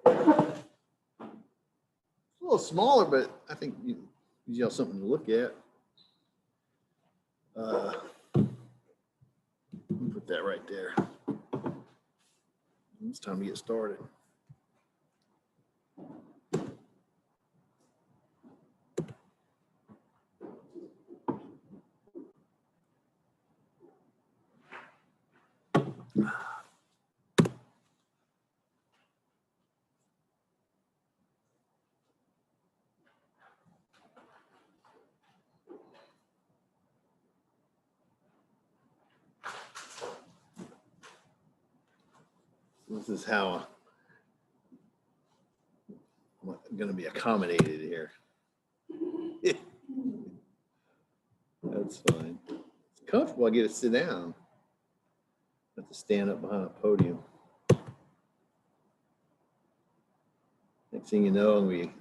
A little smaller, but I think you have something to look at. Put that right there. It's time to get started. This is how I'm going to be accommodated here. That's fine. It's comfortable. I get to sit down. I have to stand up behind a podium. Next thing you know, I'm going to be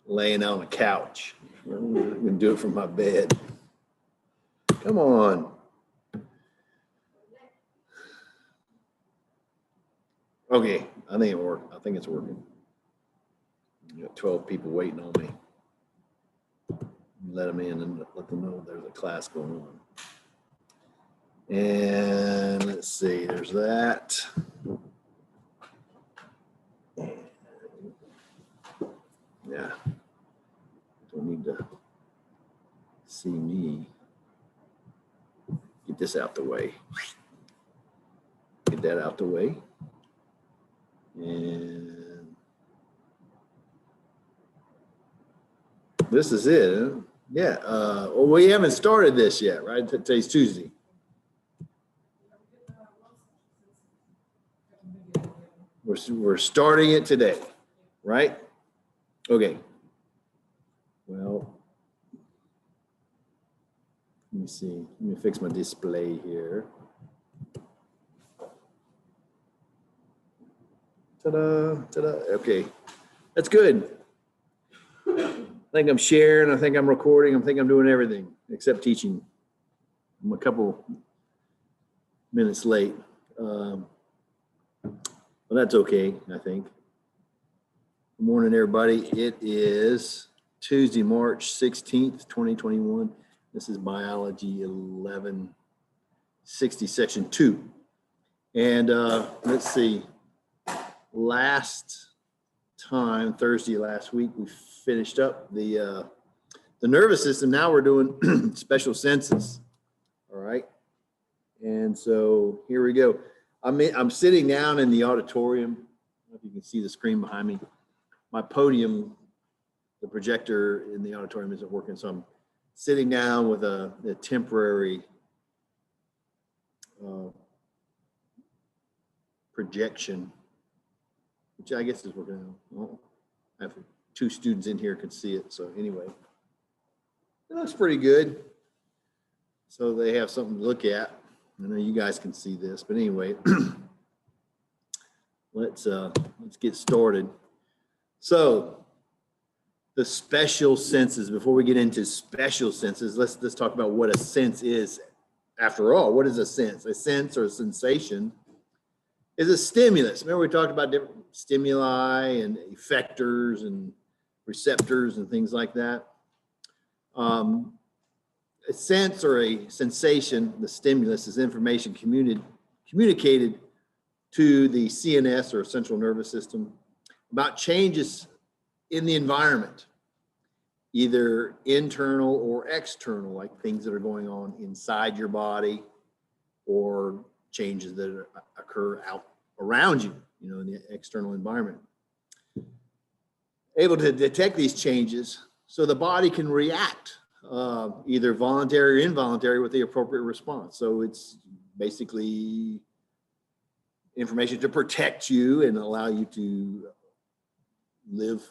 laying on a couch. I'm going to do it from my bed. Come on. Okay, I think it worked. I think it's working. You got 12 people waiting on me. Let them in and let them know there's a class going on. And let's see, there's that. Yeah, don't need to see me. Get this out the way. Get that out the way. And this is it. Yeah. Well, we haven't started this yet, right? Today's Tuesday. We're starting it today, right? Okay. Well, let me see. Let me fix my display here. Ta-da, ta-da. Okay, that's good. I think I'm sharing. I think I'm recording. I think I'm doing everything except teaching. I'm a couple minutes late. Well, that's okay, I think. Good morning, everybody. It is Tuesday, March 16th, 2021. This is Biology 1160, Section 2. And let's see. Last time, Thursday last week, we finished up the nervous system. Now we're doing special senses. All right. And so here we go. I'm sitting down in the auditorium. I don't know if you can see the screen behind me. My podium, the projector in the auditorium isn't working, so I'm sitting down with a temporary projection, which I guess is working out. Well, I have 2 students in here can see it. So anyway, it looks pretty good. So they have something to look at. I know you guys can see this, but anyway, let's get started. So the special senses, before we get into special senses, let's talk about what a sense is. After all, what is a sense? A sense or a sensation is a stimulus. Remember we talked about different stimuli and effectors and receptors and things like that. A sense or a sensation, the stimulus, is information communicated to the CNS or central nervous system about changes in the environment, either internal or external, like things that are going on inside your body or changes that occur out around you, in the external environment. Able to detect these changes so the body can react, either voluntary or involuntary, with the appropriate response. So it's basically information to protect you and allow you to live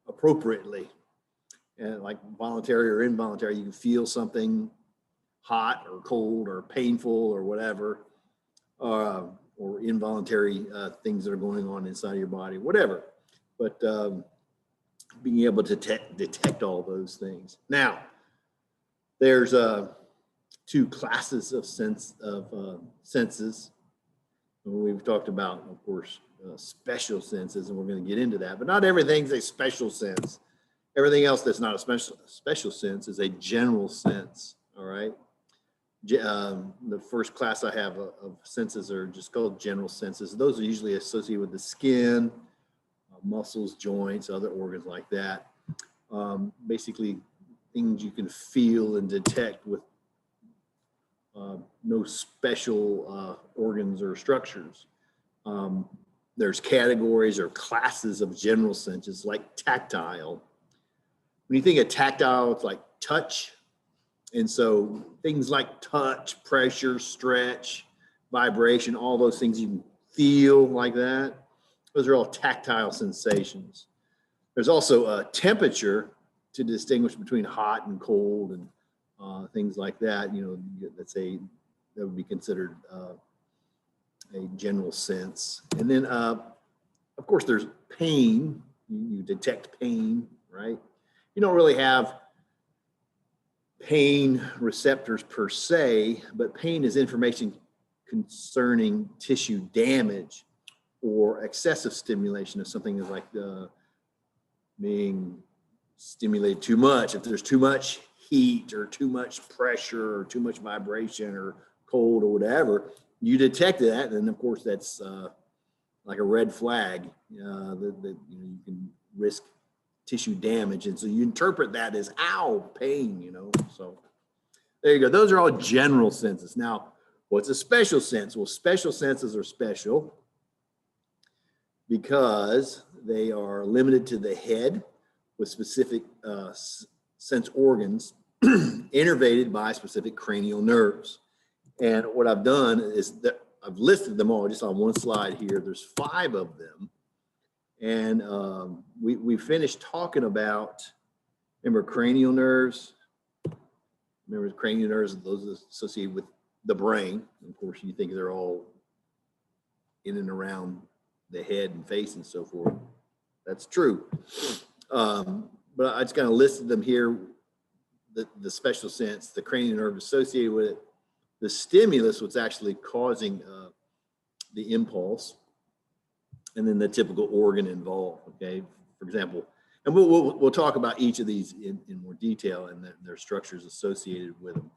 appropriately. And like voluntary or involuntary, you can feel something hot or cold or painful or whatever, or involuntary things that are going on inside your body, whatever. But being able to detect all those things. Now, there's 2 classes of senses. We've talked about, of course, special senses, and we're going to get into that. But not everything's a special sense. Everything else that's not a special sense is a general sense. All right. The first class I have of senses are just called general senses. Those are usually associated with the skin, muscles, joints, other organs like that. Basically, things you can feel and detect with no special organs or structures. There's categories or classes of general senses like tactile. When you think of tactile, it's like touch. And so things like touch, pressure, stretch, vibration, all those things you can feel like that. Those are all tactile sensations. There's also temperature to distinguish between hot and cold and things like that. You know, that would be considered a general sense. And then, of course, there's pain. You detect pain, right? You don't really have pain receptors per se, but pain is information concerning tissue damage or excessive stimulation of something is like being stimulated too much. If there's too much heat or too much pressure or too much vibration or cold or whatever, you detect that, and of course that's like a red flag that you can risk tissue damage, and so you interpret that as ow, pain, so there you go. Those are all general senses. Now, what's a special sense? Well, special senses are special because they are limited to the head with specific sense organs innervated by specific cranial nerves. And what I've done is that I've listed them all just on one slide here. There's 5 of them. And we finished talking about, remember cranial nerves? Remember cranial nerves, those associated with the brain. Of course, you think they're all in and around the head and face and so forth. That's true. But I just kind of listed them here, the special sense, the cranial nerve associated with it, the stimulus, what's actually causing the impulse, and then the typical organ involved, okay? For example, and we'll talk about each of these in more detail and their structures associated with them.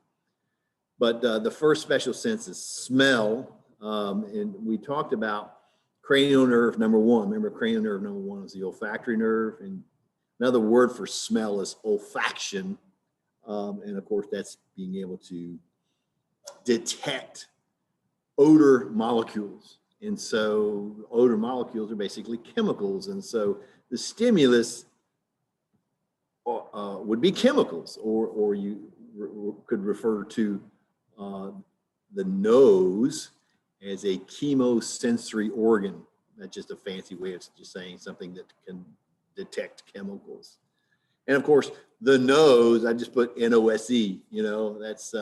But the first special sense is smell, and we talked about cranial nerve number 1. Remember, cranial nerve number 1 is the olfactory nerve, and another word for smell is olfaction, and of course that's being able to detect odor molecules. And so odor molecules are basically chemicals. And so the stimulus would be chemicals, or you could refer to the nose as a chemosensory organ. That's just a fancy way of just saying something that can detect chemicals. And of course, the nose, I just put N-O-S-E, that's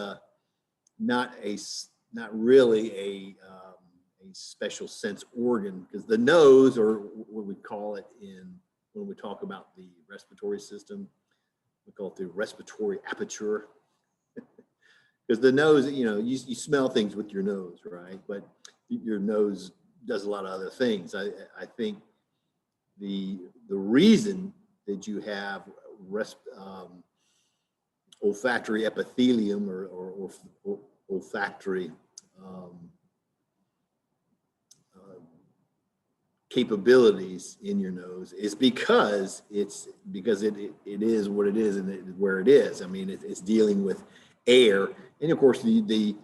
not really a special sense organ, because the nose, or what we call it when we talk about the respiratory system, we call it the respiratory aperture. Because the nose, you smell things with your nose, right? But your nose does a lot of other things. I think the reason that you have olfactory epithelium or olfactory capabilities in your nose is because it is what it is and where it is. I mean, it's dealing with air, and of course the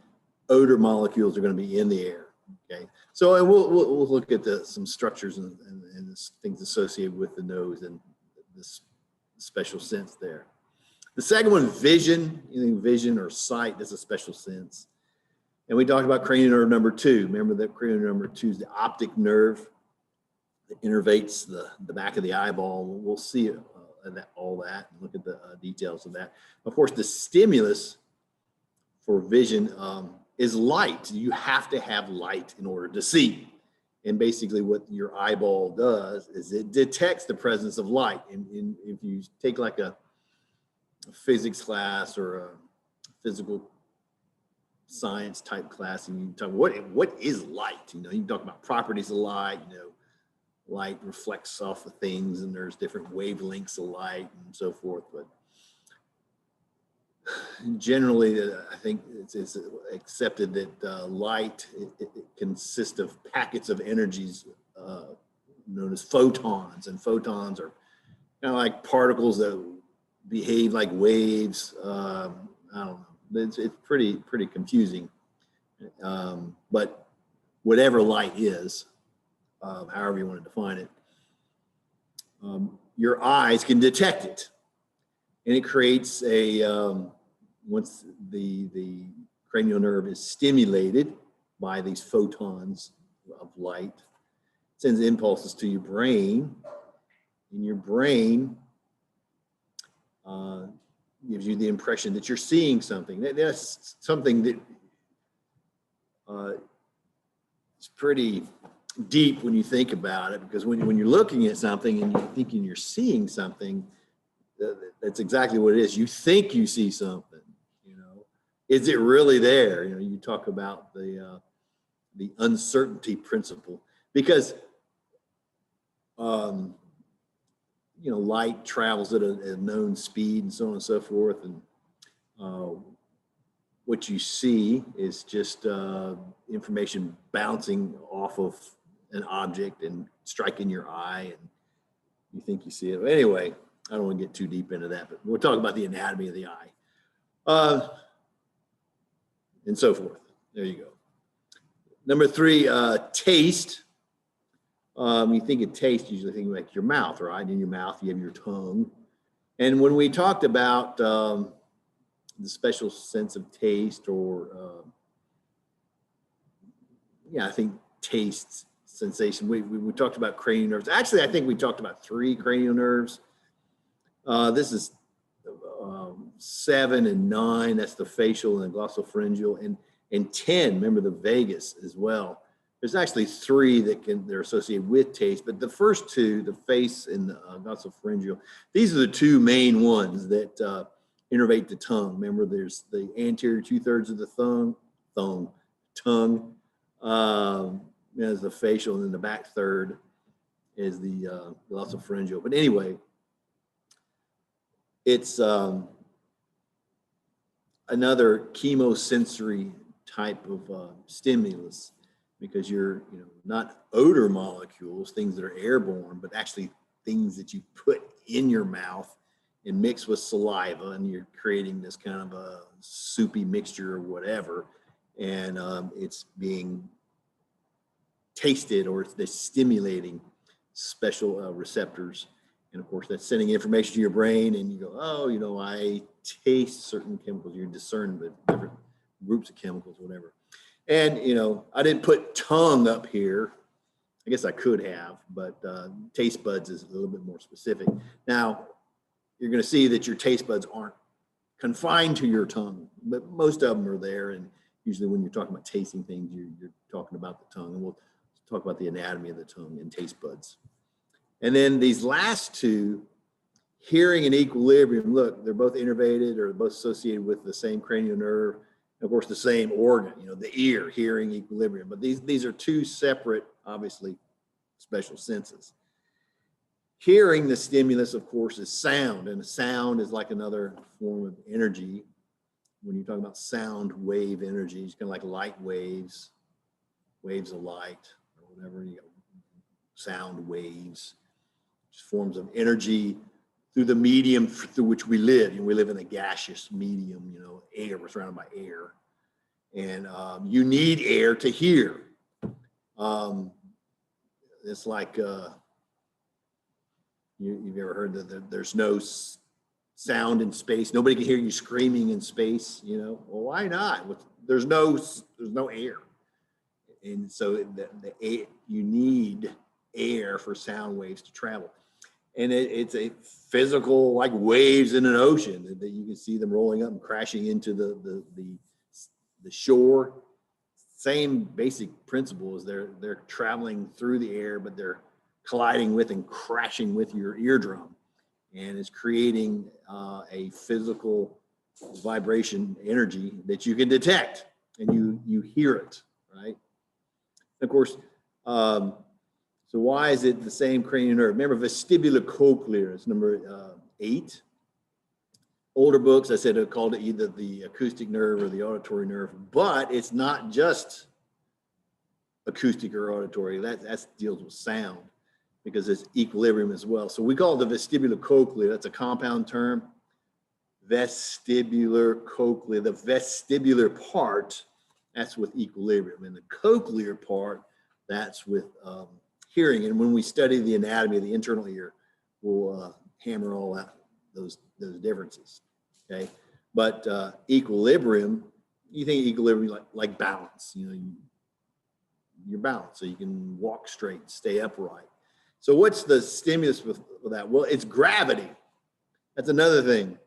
odor molecules are going to be in the air. Okay, so we'll look at some structures and things associated with the nose and this special sense there. The second one, vision. Vision or sight, that's a special sense. And we talked about cranial nerve number 2. Remember that cranial nerve number 2 is the optic nerve that innervates the back of the eyeball. We'll see all that and look at the details of that. Of course, the stimulus for vision is light. You have to have light in order to see. And basically what your eyeball does is it detects the presence of light. And if you take like a physics class or a physical science type class, and you talk what is light, you talk about properties of light, light reflects off of things, and there's different wavelengths of light and so forth. But generally, I think it's accepted that light it consists of packets of energies known as photons, and photons are kind of like particles that behave like waves. I don't know. It's pretty confusing. But whatever light is, however you want to define it, your eyes can detect it, and it creates a once the cranial nerve is stimulated by these photons of light, it sends impulses to your brain, and your brain gives you the impression that you're seeing something. That's something that it's pretty deep when you think about it, because when you're looking at something and you're thinking you're seeing something, that's exactly what it is. You think you see something, you know. Is it really there? You know, you talk about the uncertainty principle, because you know, light travels at a known speed and so on and so forth, and what you see is just information bouncing off of an object and striking your eye, and you think you see it. But anyway, I don't want to get too deep into that, but we'll talk about the anatomy of the eye and so forth. There you go. Number 3, taste. You think of taste, usually think like your mouth, right? In your mouth, you have your tongue. And when we talked about the special sense of taste, or I think taste sensation, we talked about cranial nerves. Actually, I think we talked about 3 cranial nerves. This is 7 and 9. That's the facial and the glossopharyngeal, and 10. Remember the vagus as well. There's actually 3 they're associated with taste, but the first 2, the face and the glossopharyngeal, these are the 2 main ones that innervate the tongue. Remember, there's the anterior 2/3 of the tongue as the facial, and then the back third is the glossopharyngeal. But anyway, it's another chemosensory type of stimulus, because you're, not odor molecules, things that are airborne, but actually things that you put in your mouth and mix with saliva, and you're creating this kind of a soupy mixture or whatever, and it's being tasted, or they're stimulating special receptors. And of course, that's sending information to your brain, and you go, oh, I taste certain chemicals. You discern the different groups of chemicals, whatever. And, I didn't put tongue up here. I guess I could have, but taste buds is a little bit more specific. Now, you're going to see that your taste buds aren't confined to your tongue, but most of them are there. And usually when you're talking about tasting things, you're talking about the tongue. And we'll talk about the anatomy of the tongue and taste buds. And then these last 2, hearing and equilibrium, look, they're both innervated, or both associated with the same cranial nerve. And of course, the same organ, the ear, hearing, equilibrium. But these are 2 separate, obviously, special senses. Hearing, the stimulus, of course, is sound, and sound is like another form of energy. When you're talking about sound wave energy, it's kind of like light waves, waves of light, or whatever, sound waves, just forms of energy through the medium through which we live. We live in a gaseous medium, air, we're surrounded by air. And you need air to hear. It's like, you've ever heard that there's no sound in space? Nobody can hear you screaming in space, Well, why not? There's no air. And so you need air for sound waves to travel. And it's a physical, like waves in an ocean, that you can see them rolling up and crashing into the shore. Same basic principle, is they're traveling through the air, but they're colliding with and crashing with your eardrum, and it's creating a physical vibration energy that you can detect, and you hear it, right? Of course, so So why is it the same cranial nerve? Remember, vestibulocochlear is number 8. Older books, I said, called it either the acoustic nerve or the auditory nerve, but it's not just acoustic or auditory. That deals with sound because it's equilibrium as well. So we call it the vestibulocochlear. That's a compound term. Vestibular cochlear. The vestibular part, that's with equilibrium, and the cochlear part, that's with hearing. And when we study the anatomy of the internal ear, we'll hammer all out those differences. Okay, but equilibrium, you think equilibrium like balance. You know, you're balanced, so you can walk straight, stay upright. So what's the stimulus with that? Well, it's gravity. That's another thing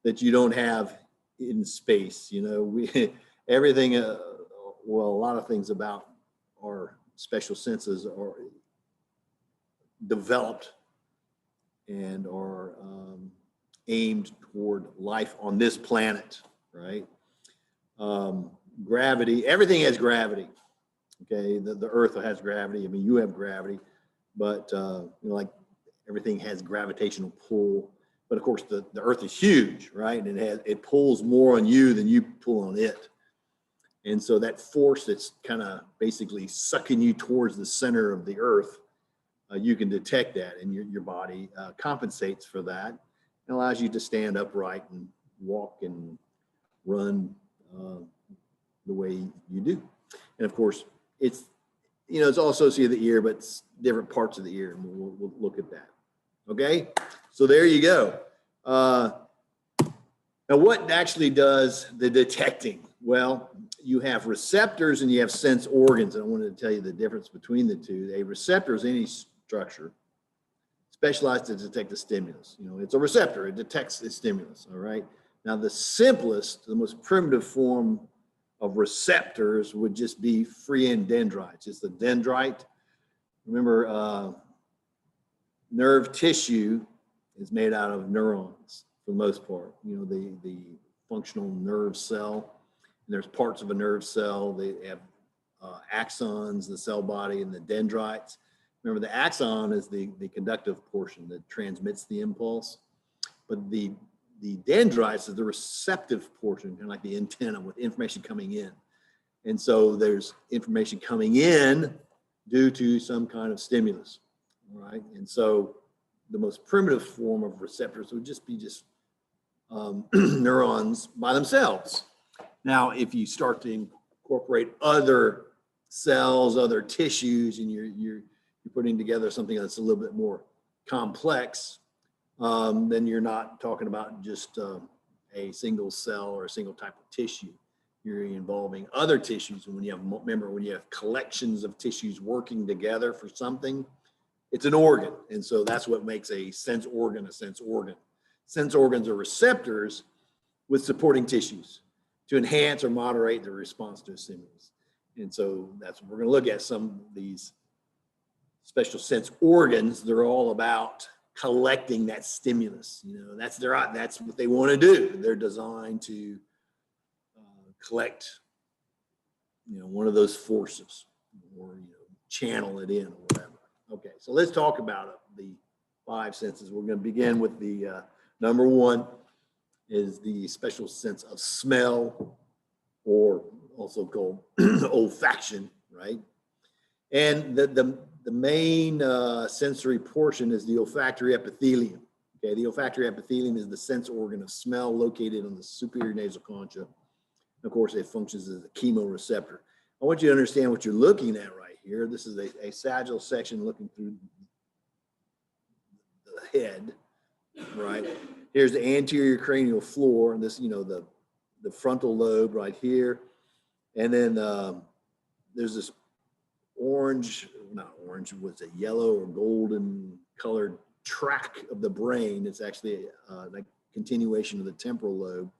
that you don't have in space. You know, everything. Well, a lot of things about our special senses are developed and are aimed toward life on this planet, right? Gravity, everything has gravity. Okay, the Earth has gravity. I mean, you have gravity, but you know, like everything has gravitational pull. But of course, the Earth is huge, right? And it pulls more on you than you pull on it. And so that force that's kind of basically sucking you towards the center of the Earth, you can detect that, and your body compensates for that and allows you to stand upright and walk and run the way you do. And of course, it's, you know, it's all associated with the ear, but it's different parts of the ear, and we'll look at that. Okay, so there you go. Now, what actually does the detecting? Well, you have receptors and you have sense organs. And I wanted to tell you the difference between the two. A receptor is any structure specialized to detect a stimulus. You know, it's a receptor. It detects a stimulus, all right? Now, the simplest, the most primitive form of receptors would just be free end dendrites. It's the dendrite. Remember, nerve tissue is made out of neurons for the most part. You know, the functional nerve cell. And there's parts of a nerve cell. They have axons, the cell body, and the dendrites. Remember, the axon is the conductive portion that transmits the impulse, but the dendrites is the receptive portion, kind of like the antenna with information coming in. And so there's information coming in due to some kind of stimulus, all right? And so the most primitive form of receptors would just be neurons by themselves. Now, if you start to incorporate other cells, other tissues, and you're putting together something that's a little bit more complex, then you're not talking about just a single cell or a single type of tissue. You're involving other tissues. And when you have collections of tissues working together for something, it's an organ. And so that's what makes a sense organ a sense organ. Sense organs are receptors with supporting tissues to enhance or moderate the response to a stimulus. And so that's what we're going to look at. Some of these special sense organs, they're all about collecting that stimulus. You know, that's what they want to do. They're designed to collect, you know, one of those forces, or, you know, channel it in or whatever. Okay, so let's talk about the 5 senses. We're going to begin with the number 1 is the special sense of smell, or also called olfaction, right? And the main sensory portion is the olfactory epithelium. Okay, the olfactory epithelium is the sense organ of smell located on the superior nasal concha. Of course, it functions as a chemoreceptor. I want you to understand what you're looking at right here. This is a sagittal section looking through the head, right? Here's the anterior cranial floor, and this, you know, the frontal lobe right here. And then there's this was a yellow or golden colored track of the brain. It's actually like continuation of the temporal lobe.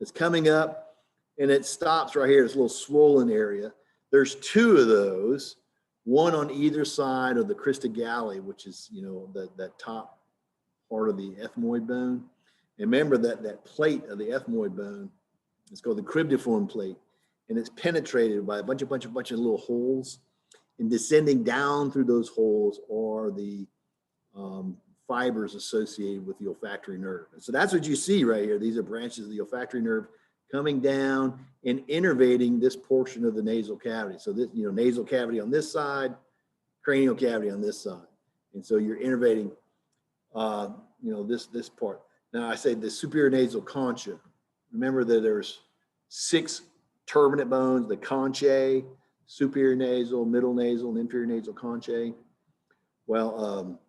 It's coming up, and it stops right here. This little swollen area. There's 2 of those, one on either side of the crista galli, which is, you know, that top part of the ethmoid bone. And remember that plate of the ethmoid bone, it's called the cribriform plate, and it's penetrated by a bunch of little holes. and descending down through those holes are the fibers associated with the olfactory nerve. So that's what you see right here. These are branches of the olfactory nerve coming down and innervating this portion of the nasal cavity. So this, nasal cavity on this side, cranial cavity on this side. And so you're innervating, this part. Now I say the superior nasal concha. Remember that there's 6 turbinate bones, the conchae, superior nasal, middle nasal, and inferior nasal conchae. Well,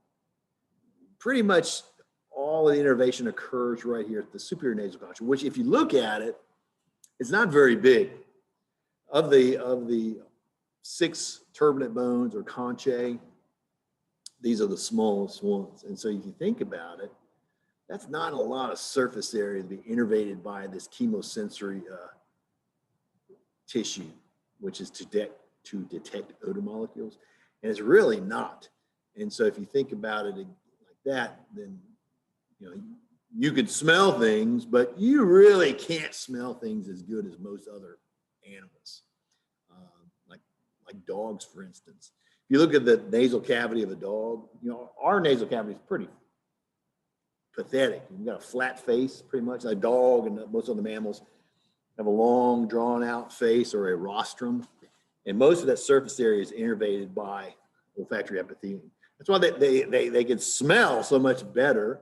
pretty much all of the innervation occurs right here at the superior nasal concha, which if you look at it, it's not very big. Of the 6 turbinate bones or conchae, these are the smallest ones. And so if you think about it, that's not a lot of surface area to be innervated by this chemosensory tissue, which is to detect odor molecules. And it's really not. And so if you think about it like that, then you could smell things, but you really can't smell things as good as most other animals, like dogs, for instance. If you look at the nasal cavity of a dog, our nasal cavity is pretty pathetic. You've got a flat face, pretty much. A dog and most of the mammals have a long, drawn-out face or a rostrum, and most of that surface area is innervated by olfactory epithelium. That's why they can smell so much better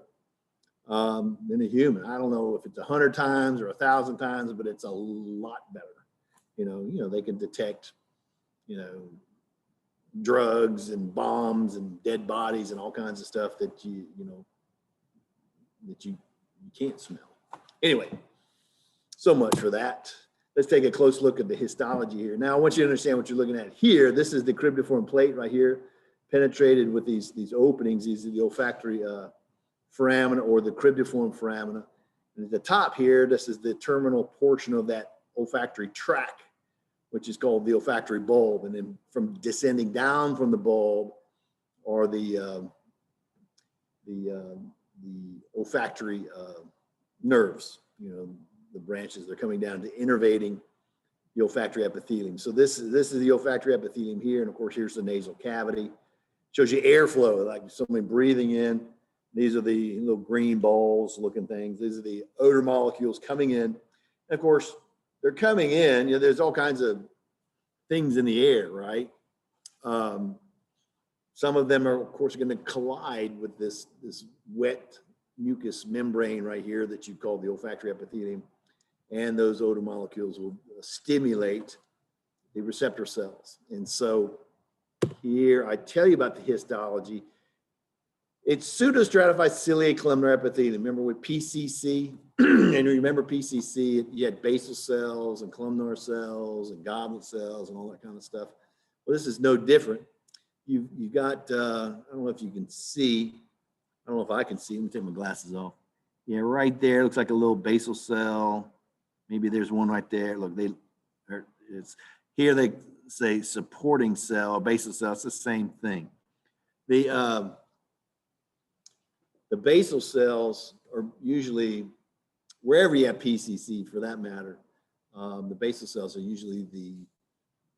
than a human. I don't know if it's 100 times or 1,000 times, but it's a lot better. They can detect, drugs and bombs and dead bodies and all kinds of stuff that you can't smell. Anyway, so much for that. Let's take a close look at the histology here. Now, I want you to understand what you're looking at here. This is the cribriform plate right here, penetrated with these openings. These are the olfactory foramina or the cribriform foramina. And at the top here, this is the terminal portion of that olfactory tract, which is called the olfactory bulb. And then from descending down from the bulb are the olfactory nerves, the branches. They're coming down to innervating the olfactory epithelium. So this is the olfactory epithelium here, and of course here's the nasal cavity. Shows you airflow, like somebody breathing in. These are the little green balls looking things. These are the odor molecules coming in. And of course, they're coming in, there's all kinds of things in the air, right? Some of them are, of course, going to collide with this wet mucous membrane right here that you call the olfactory epithelium. And those odor molecules will stimulate the receptor cells. And so here, I tell you about the histology. It's pseudostratified ciliate columnar epithelium. Remember with PCC? And remember PCC, you had basal cells and columnar cells and goblet cells and all that kind of stuff. Well, this is no different. You've got, I don't know if you can see, I don't know if I can see, let me take my glasses off. Yeah, right there, looks like a little basal cell. Maybe there's one right there. Look, it's here they say supporting cell, basal cell, it's the same thing. The basal cells are usually, wherever you have PCC for that matter, the basal cells are usually the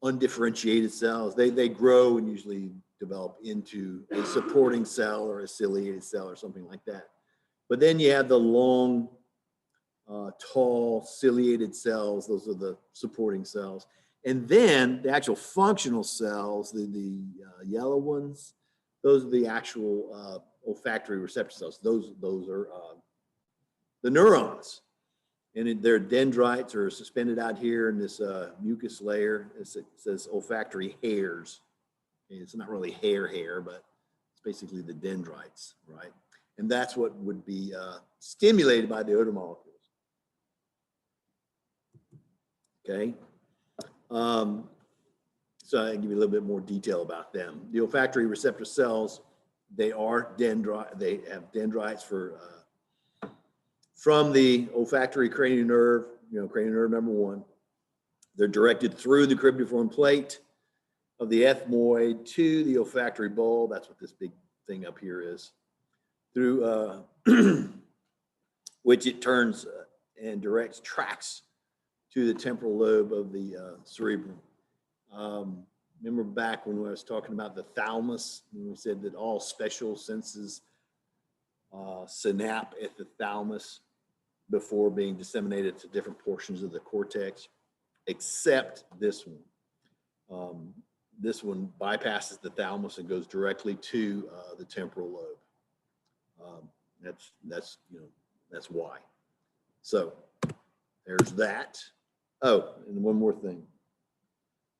undifferentiated cells. They grow and usually develop into a supporting cell or a ciliated cell or something like that. But then you have the long, tall ciliated cells. Those are the supporting cells. And then the actual functional cells, the yellow ones, those are the actual olfactory receptor cells. Those are the neurons. And their dendrites are suspended out here in this mucus layer. It says olfactory hairs. It's not really hair, but it's basically the dendrites, right? And that's what would be stimulated by the odor molecules. Okay. So I'll give you a little bit more detail about them. The olfactory receptor cells, they have dendrites from the olfactory cranial nerve, cranial nerve number 1. They're directed through the cribriform plate of the ethmoid to the olfactory bulb. That's what this big thing up here is. Through which it turns and tracks to the temporal lobe of the cerebrum. Remember back when I was talking about the thalamus, when we said that all special senses synapse at the thalamus before being disseminated to different portions of the cortex, except this one. This one bypasses the thalamus and goes directly to the temporal lobe. That's why. So there's that. Oh, and one more thing.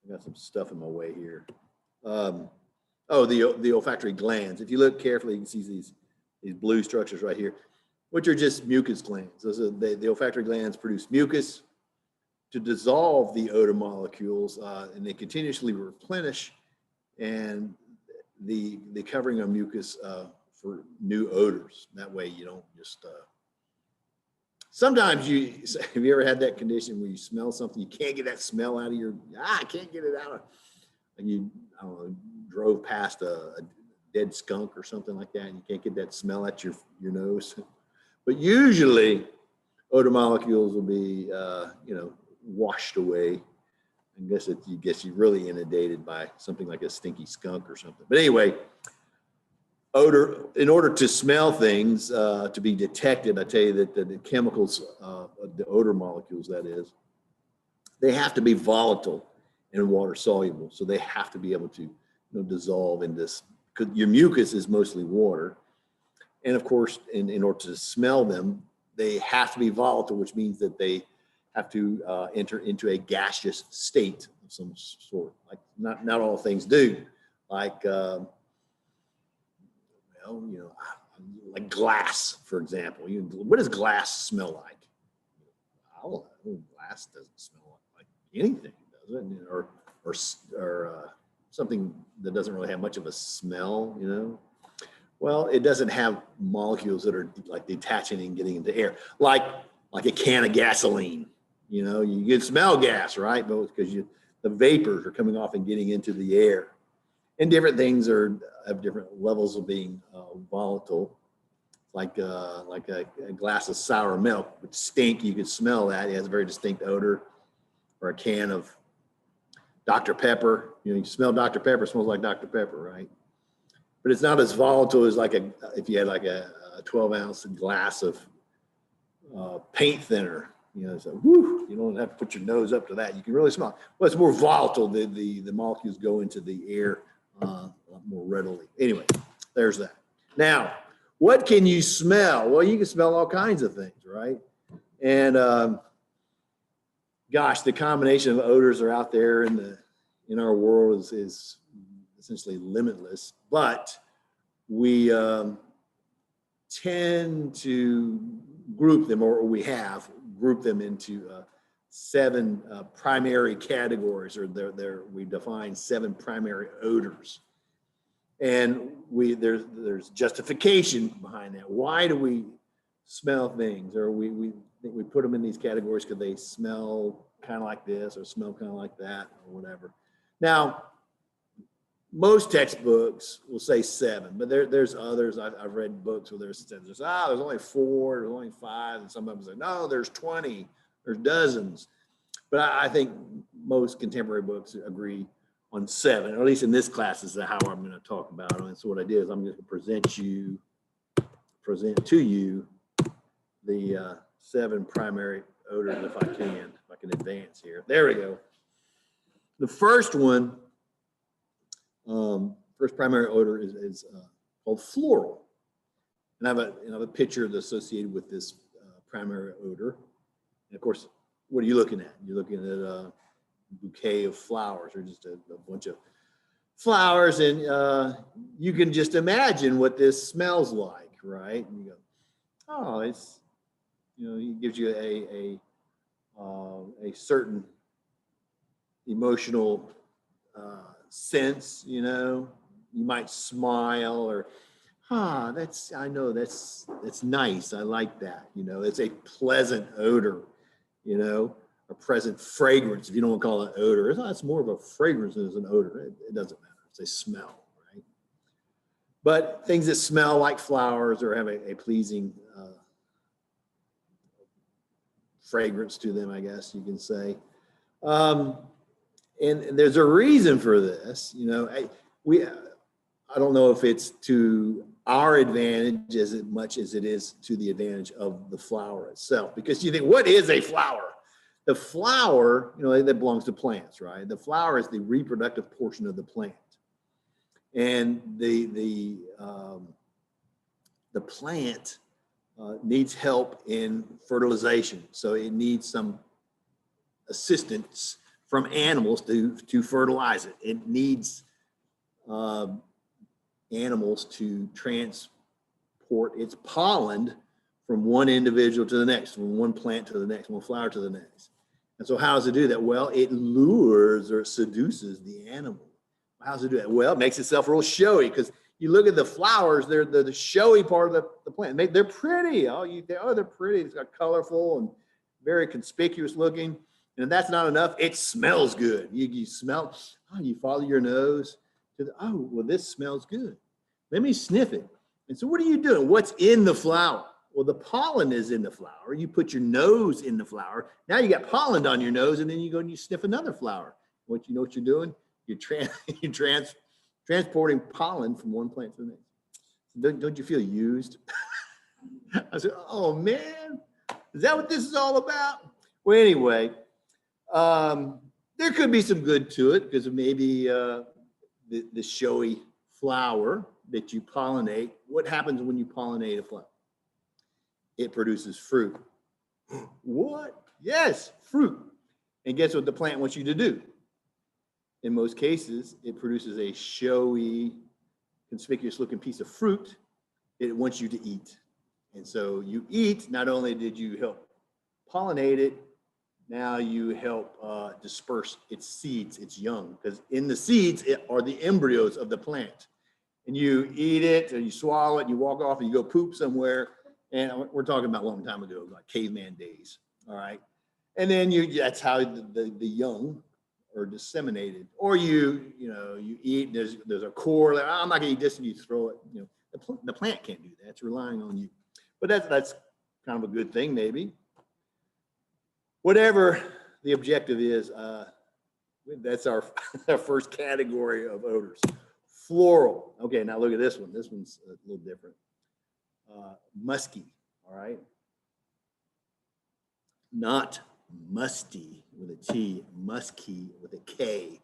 I got some stuff in my way here. The olfactory glands. If you look carefully, you can see these blue structures right here, which are just mucus glands. The olfactory glands produce mucus to dissolve the odor molecules, and they continuously replenish and the covering of mucus for new odors. That way you don't just sometimes have you ever had that condition where you smell something, you can't get that smell out of I can't get it out of, and you, I don't know, drove past a dead skunk or something like that, and you can't get that smell at your nose. But usually odor molecules will be, washed away. I guess you're really inundated by something like a stinky skunk or something. But anyway, odor, in order to smell things, to be detected, I tell you that the chemicals, the odor molecules, that is, they have to be volatile and water soluble. So they have to be able to dissolve in this, because your mucus is mostly water. And of course, in order to smell them, they have to be volatile, which means that they have to enter into a gaseous state of some sort. Like not all things do. Like like glass, for example. What does glass smell like? I don't know. Glass doesn't smell like anything, does it? Or something that doesn't really have much of a smell, Well, it doesn't have molecules that are like detaching and getting into air, like a can of gasoline. You can smell gas, right? But because the vapors are coming off and getting into the air. And different things have different levels of being volatile, like a glass of sour milk would stink. You could smell that; it has a very distinct odor. Or a can of Dr. Pepper. You smell Dr. Pepper; it smells like Dr. Pepper, right? But it's not as volatile as if you had like a 12-ounce glass of paint thinner. So whew, you don't have to put your nose up to that. You can really smell it. Well, it's more volatile. The molecules go into the air a lot more readily. Anyway, there's that. Now, what can you smell? Well, you can smell all kinds of things, right? And gosh, the combination of odors are out there in our world is essentially limitless. But we tend to group them, or we have grouped them into 7 primary categories, or we define 7 primary odors. And there's justification behind that. Why do we smell things? Or we put them in these categories because they smell kind of like this or smell kind of like that or whatever. Now, most textbooks will say 7, but there's others. I've read books where there's only 4, there's only 5, and some of them say, no, there's 20, there's dozens. But I think most contemporary books agree on 7, or at least in this class is how I'm going to talk about them. And so what I did is I'm going to present to you the 7 primary odors if I can advance here. There we go. The first one, first primary odor is called floral. And I have a picture that's associated with this primary odor. And of course, what are you looking at? You're looking at a bouquet of flowers, or just a bunch of flowers, and you can just imagine what this smells like, right? And you go, oh, it's, it gives you a certain emotional sense, you might smile, or that's nice, I like that, it's a pleasant odor, a pleasant fragrance, if you don't want to call it odor. It's more of a fragrance than an odor. It doesn't matter, it's a smell, right? But things that smell like flowers or have a pleasing fragrance to them, I guess you can say. And there's a reason for this. You know, I don't know if it's to our advantage as much as it is to the advantage of the flower itself. Because you think, what is a flower? The flower, you know, that belongs to plants, right? The flower is the reproductive portion of the plant, and the plant needs help in fertilization, so it needs some assistance from animals to fertilize it. It needs animals to transport its pollen from one individual to the next, from one plant to the next, one flower to the next. And so how does it do that? Well, it lures or seduces the animal. How does it do that? Well, it makes itself real showy, because you look at the flowers, they're the showy part of the plant. They're pretty. They're pretty. It's got colorful and very conspicuous looking. And if that's not enough, it smells good. You smell, you follow your nose to well, this smells good. Let me sniff it. And so what are you doing? What's in the flower? Well, the pollen is in the flower. You put your nose in the flower. Now you got pollen on your nose, and then you go and you sniff another flower. You know what you're doing? You're transporting pollen from one plant to the next. Don't you feel used? I said, oh man, is that what this is all about? Well, anyway, there could be some good to it, because maybe the showy flower that you pollinate. What happens when you pollinate a flower? It produces fruit. What? Yes, fruit. And guess what the plant wants you to do? In most cases, it produces a showy, conspicuous looking piece of fruit that it wants you to eat. And so you eat, not only did you help pollinate it, now you help disperse its seeds, its young, because in the seeds are the embryos of the plant. And you eat it, and you swallow it, and you walk off, and you go poop somewhere. And we're talking about a long time ago, like caveman days, all right? And then that's how the young are disseminated. Or you eat, there's a core, like, I'm not gonna eat this, and you throw it. You know, the plant can't do that, it's relying on you. But that's kind of a good thing, maybe. Whatever the objective is, that's our first category of odors. Floral. Okay, now look at this one. This one's a little different. Musky, all right? Not musty with a T, musky with a K,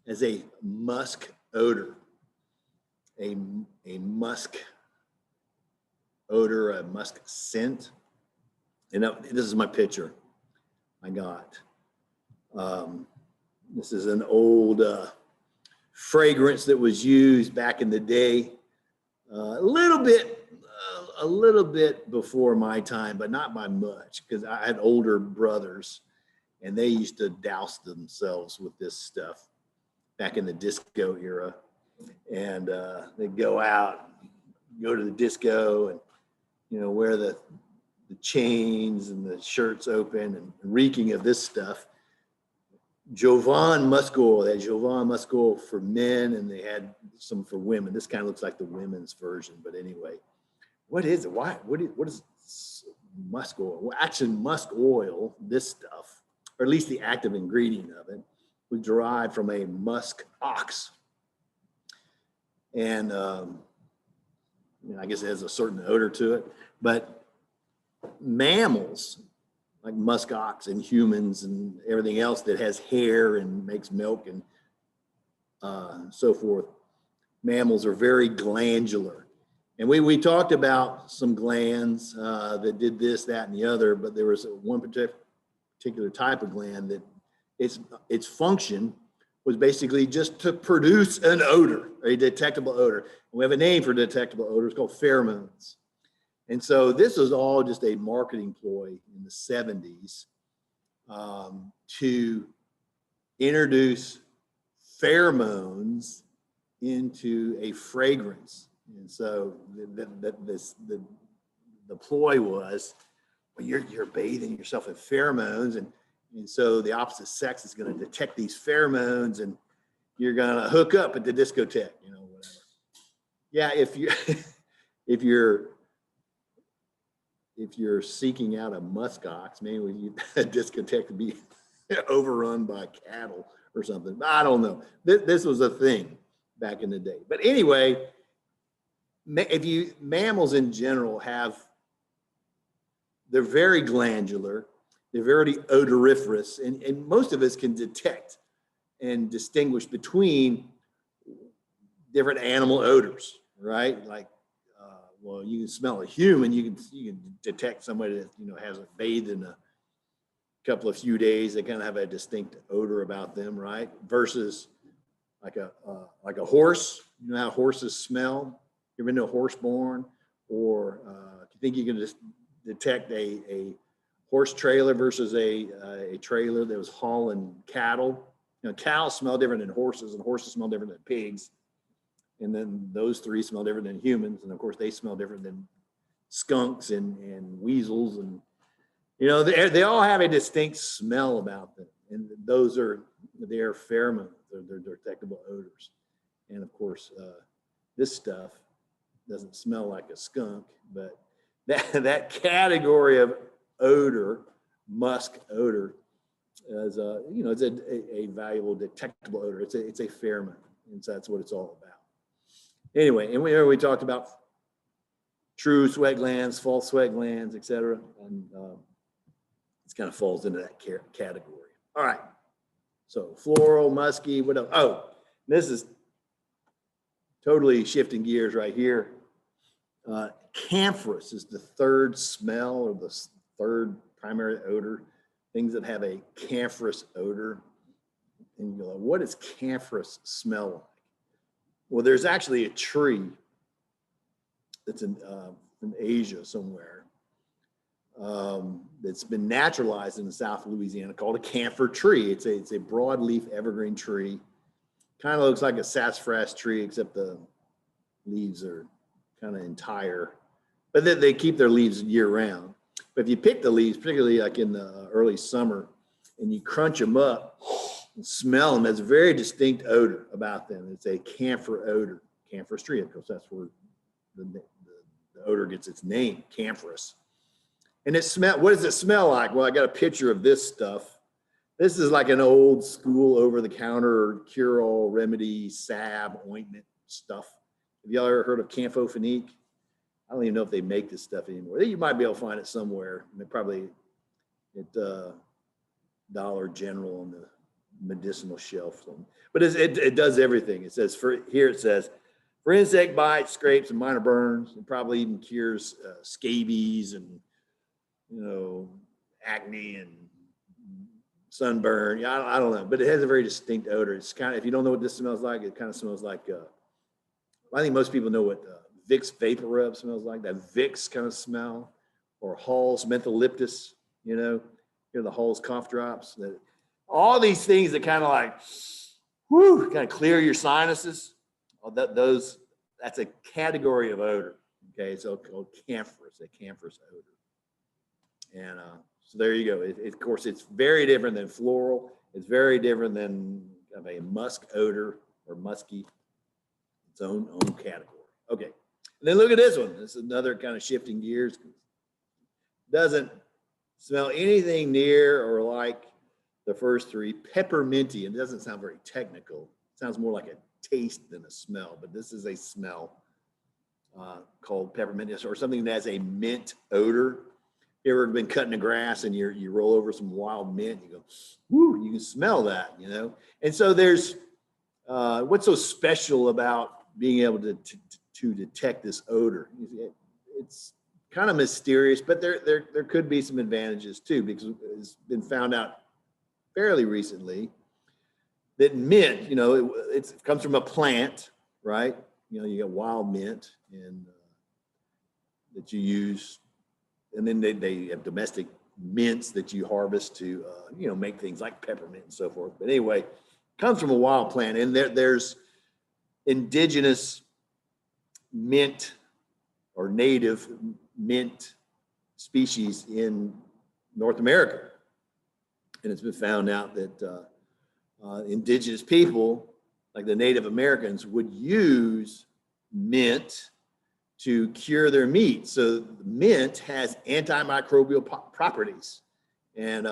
as a musk odor. A musk odor, a musk scent. And this is my picture I got. This is an old fragrance that was used back in the day. A little bit before my time, but not by much, because I had older brothers and they used to douse themselves with this stuff back in the disco era. And they'd go out, go to the disco, and wear the chains and the shirts open and reeking of this stuff. Jovan musk oil. They had Jovan musk oil for men, and they had some for women. This kind of looks like the women's version, but anyway. What is it? Why? What is musk oil? Well, actually, musk oil, this stuff, or at least the active ingredient of it, was derived from a musk ox. And I guess it has a certain odor to it. But mammals, like musk ox and humans and everything else that has hair and makes milk and so forth, mammals are very glandular. And we talked about some glands that did this, that, and the other, but there was one particular type of gland that its function was basically just to produce an odor, a detectable odor. And we have a name for detectable odors called pheromones. And so this was all just a marketing ploy in the 70s to introduce pheromones into a fragrance. And so the ploy was, well, you're bathing yourself in pheromones, and so the opposite sex is going to detect these pheromones, and you're going to hook up at the discotheque, whatever. Yeah, if you're seeking out a musk ox, maybe a discotheque to be overrun by cattle or something. I don't know. This was a thing back in the day. But anyway, mammals in general they're very glandular, they're very odoriferous, and most of us can detect and distinguish between different animal odors, right? Like, well, you can smell a human, you can detect somebody that hasn't bathed in a couple of few days. They kind of have a distinct odor about them, right? Versus like a horse. You know how horses smell? You ever been to a horse born? Or do you think you can just detect a horse trailer versus a trailer that was hauling cattle? Cows smell different than horses, and horses smell different than pigs. And then those three smell different than humans. And of course, they smell different than skunks and weasels. And, they all have a distinct smell about them. And they're pheromones, they're detectable odors. And of course, this stuff doesn't smell like a skunk, but that category of odor, musk odor, is it's a valuable detectable odor. It's a pheromone, and so that's what it's all about. Anyway, and we talked about true sweat glands, false sweat glands, etc. And it kind of falls into that category. All right. So floral, musky, what else? Oh, this is totally shifting gears right here. Camphorous is the third smell or the third primary odor. Things that have a camphorous odor. And you're like, what does camphorous smell like? Well, there's actually a tree that's from Asia somewhere that's been naturalized in the South of Louisiana called a camphor tree. It's a broadleaf evergreen tree. Kind of looks like a sassafras tree, except the leaves are kind of entire. But they keep their leaves year round. But if you pick the leaves, particularly like in the early summer, and you crunch them up and smell them, there's a very distinct odor about them. It's a camphor odor, camphorous tree. Of course, that's where the odor gets its name, camphorous. And what does it smell like? Well, I got a picture of this stuff. This is like an old school over-the-counter cure-all remedy, salve, ointment stuff. Have y'all ever heard of Campho-Phenique? I don't even know if they make this stuff anymore. You might be able to find it somewhere. Probably at Dollar General on the medicinal shelf. But it does everything. It says for insect bites, scrapes, and minor burns. It probably even cures scabies and acne and sunburn. Yeah, I don't know, but it has a very distinct odor. It's kind of, if you don't know what this smells like, it kind of smells like. I think most people know what Vicks Vapor Rub smells like. That Vicks kind of smell, or Hall's Mentholyptus. The Hall's cough drops. All these things that kind of like, kind of clear your sinuses. That's a category of odor. Okay, it's called camphorous, a camphorous odor. And so there you go. Of course, it's very different than floral. It's very different than a musk odor or musky. Its own category. Okay, and then look at this one. This is another kind of shifting gears. Doesn't smell anything near or like the first three. Pepperminty, and it doesn't sound very technical. It sounds more like a taste than a smell, but this is a smell called peppermint, or something that has a mint odor. You ever been cutting the grass and you roll over some wild mint, you go, whoo, you can smell that, And so there's, what's so special about being able to detect this odor? It's kind of mysterious, but there could be some advantages too, because it's been found out fairly recently that mint, it comes from a plant, right? You get wild mint and that you use. And then they have domestic mints that you harvest to, make things like peppermint and so forth. But anyway, it comes from a wild plant. And there's indigenous mint or native mint species in North America. And it's been found out that indigenous people, like the Native Americans, would use mint to cure their meat. So mint has antimicrobial properties. And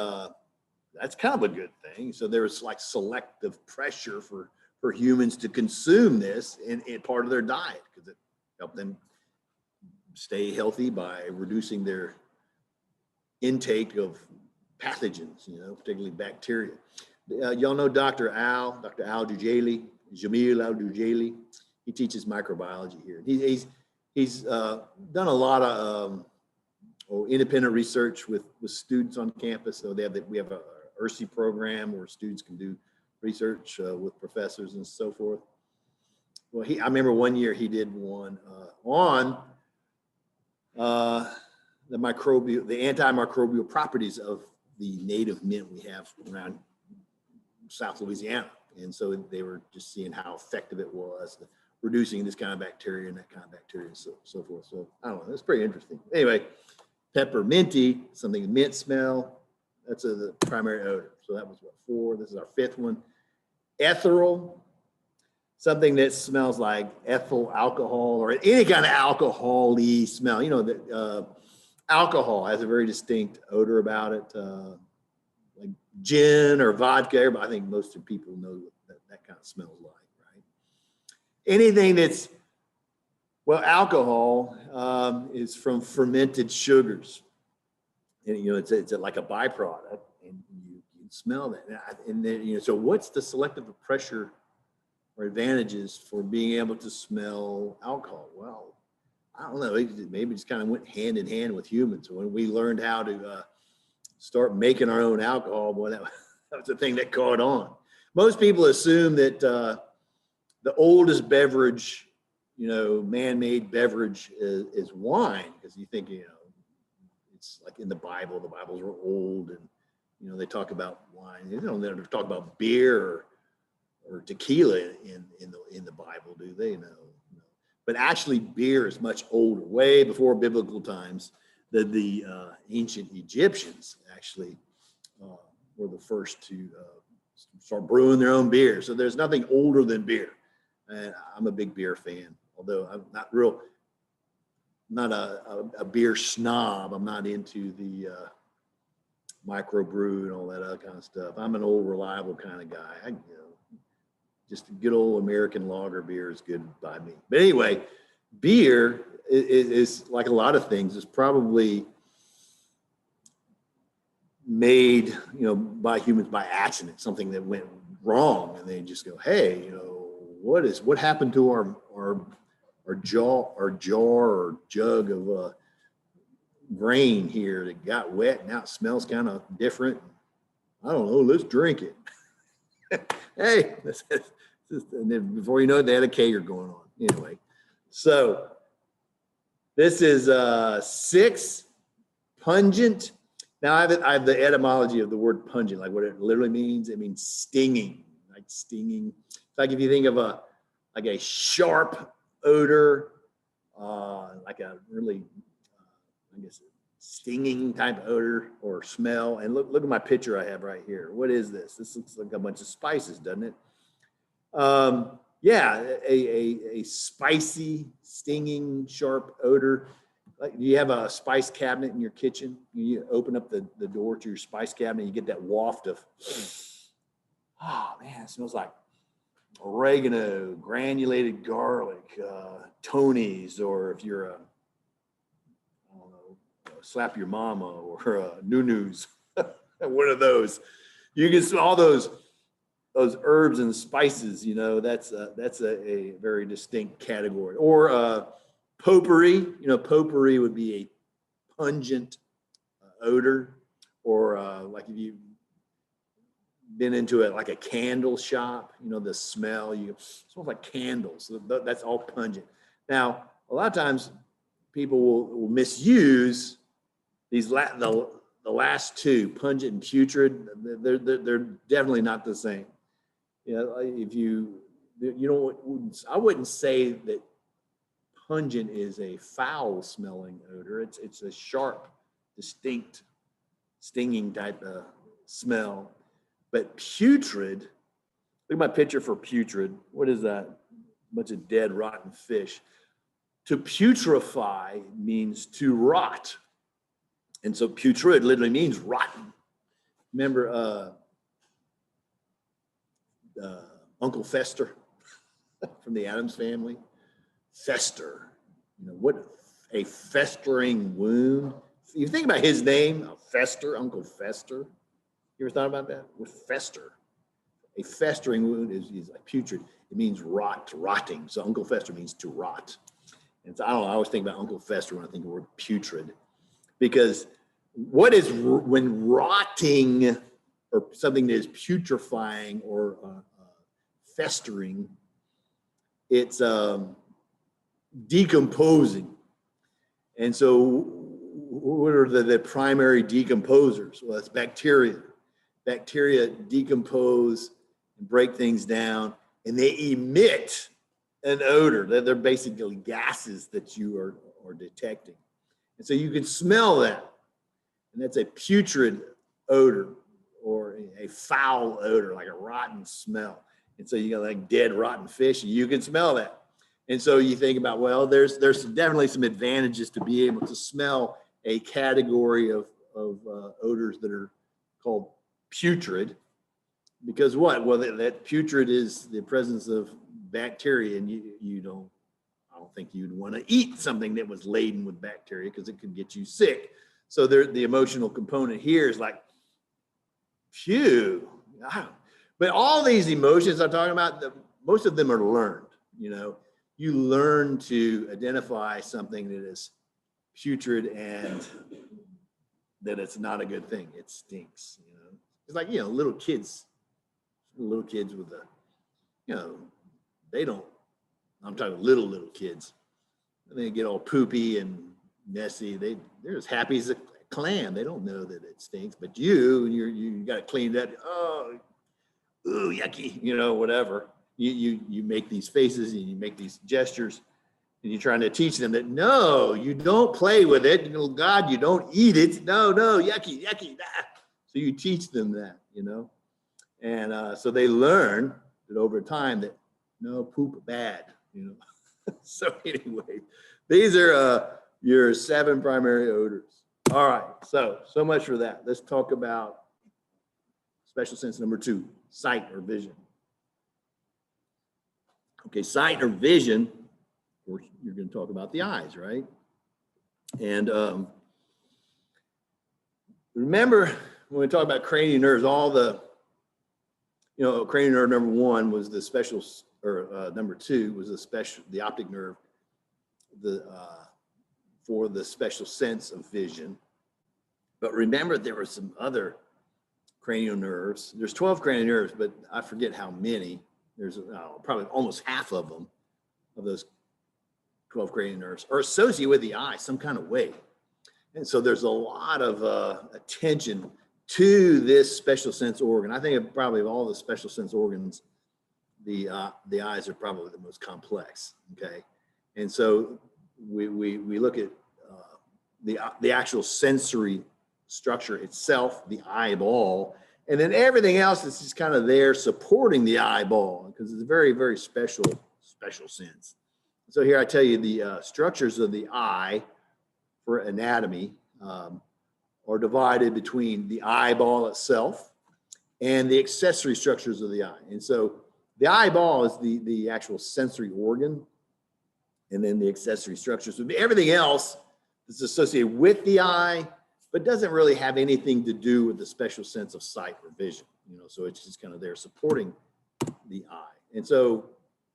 that's kind of a good thing. So there's like selective pressure for humans to consume this in part of their diet, because it helped them stay healthy by reducing their intake of pathogens, particularly bacteria. Y'all know Dr. Al Dujaili, Jamil Al Dujaili. He teaches microbiology here. He's done a lot of independent research with students on campus. So we have a ERSI program where students can do research with professors and so forth. Well, I remember one year he did one on the antimicrobial properties of the native mint we have around South Louisiana. And so they were just seeing how effective it was, reducing this kind of bacteria and that kind of bacteria and so forth. So I don't know, that's pretty interesting. Anyway, pepperminty, something mint smell, that's the primary odor. So that was what, 4, this is our 5th one. Ethereal, something that smells like ethyl alcohol or any kind of alcohol-y smell. That alcohol has a very distinct odor about it, like gin or vodka. I think most of people know what that kind of smells like, right? Anything that's, alcohol is from fermented sugars. And, it's like a byproduct, and you can smell that. And then, so what's the selective pressure or advantages for being able to smell alcohol? Well, I don't know, maybe it just kind of went hand in hand with humans. When we learned how to start making our own alcohol, boy, that was the thing that caught on. Most people assume that the oldest beverage, man-made beverage is wine, because you think, it's like in the Bible, the Bibles are old, and, they talk about wine. They don't talk about beer or tequila in the Bible, do they? No. But actually, beer is much older, way before biblical times. The ancient Egyptians actually were the first to start brewing their own beer. So there's nothing older than beer. And I'm a big beer fan, although I'm not a beer snob. I'm not into the microbrew and all that other kind of stuff. I'm an old, reliable kind of guy. Just a good old American lager beer is good by me. But anyway, beer is like a lot of things. It's probably made, by humans by accident, something that went wrong, and they just go, hey, what happened to our jar or jug of grain here that got wet, and now it smells kind of different. I don't know, let's drink it. Hey, and then before you know it, they had a kegger going on. Anyway, so this is 6, pungent. Now I have the etymology of the word pungent, like what it literally means. It means stinging, like stinging. It's like if you think of a sharp odor, like a really, stinging type of odor or smell. And look at my picture I have right here. What is this? This looks like a bunch of spices, doesn't it? Yeah, a spicy, stinging, sharp odor. Like, you have a spice cabinet in your kitchen. You open up the door to your spice cabinet, you get that waft of, oh man, it smells like oregano, granulated garlic, Tony's, or if you're a, I don't know, slap your mama or Nunu's, one of those. You can smell all those herbs and spices, that's a very distinct category. Or potpourri, potpourri would be a pungent odor. Or like if you've been into it, like a candle shop, the smell, it smells like candles. So that's all pungent. Now, a lot of times people will misuse these the last two, pungent and putrid. They're definitely not the same. If I wouldn't say that pungent is a foul smelling odor. It's a sharp, distinct, stinging type of smell. But putrid, look at my picture for putrid. What is that? A bunch of dead, rotten fish. To putrefy means to rot. And so putrid literally means rotten. Remember Uncle Fester from the Addams Family? Fester, you know, what a festering wound. You think about his name, Fester, Uncle Fester. You ever thought about that? With Fester, a festering wound is like putrid. It means rotting. So Uncle Fester means to rot. And so I don't know, I always think about Uncle Fester when I think of the word putrid, because what is, when rotting or something that is putrefying or festering, it's decomposing. And so what are the primary decomposers? Well, it's bacteria. Bacteria decompose and break things down, and they emit an odor. They're basically gases that you are detecting. And so you can smell that. And that's a putrid odor or a foul odor, like a rotten smell. And so you got like dead, rotten fish, and you can smell that. And so you think about, well, there's definitely some advantages to be able to smell a category of odors that are called putrid. Because what? Well, that putrid is the presence of bacteria, and I don't think you'd want to eat something that was laden with bacteria because it could get you sick. So the emotional component here is like, phew. But all these emotions I'm talking about, most of them are learned. You know, you learn to identify something that is putrid and that it's not a good thing. It stinks. You know, it's like, you know, little kids with a, you know, they don't. I'm talking little kids. They get all poopy and messy. They're as happy as a clam. They don't know that it stinks, but you got to clean that. Oh, ooh, yucky, you know, whatever. You make these faces and you make these gestures, and you're trying to teach them that no, you don't play with it. You know, God, you don't eat it. No, yucky. Ah. So you teach them that, you know, and so they learn that over time that no, poop bad, you know. So anyway, these are your 7 primary odors. All right, so much for that. Let's talk about special sense number 2, sight or vision. Okay, sight or vision, of course, you're going to talk about the eyes, right? And remember when we talk about cranial nerves, all the, you know, cranial nerve number 1 was the special, or number 2 was the optic nerve, for the special sense of vision. But remember, there were some other cranial nerves. There's 12 cranial nerves, but I forget how many. There's probably almost half of them, of those 12 cranial nerves, are associated with the eye some kind of way. And so there's a lot of attention to this special sense organ. I think probably of all the special sense organs, the eyes are probably the most complex. Okay, and so we look at the actual sensory structure itself, the eyeball, and then everything else is just kind of there supporting the eyeball, because it's a very, very special sense. So here I tell you the structures of the eye for anatomy are divided between the eyeball itself and the accessory structures of the eye. And so the eyeball is the actual sensory organ, and then the accessory structures would be everything else that's associated with the eye, but doesn't really have anything to do with the special sense of sight or vision. You know, so it's just kind of there supporting the eye. And so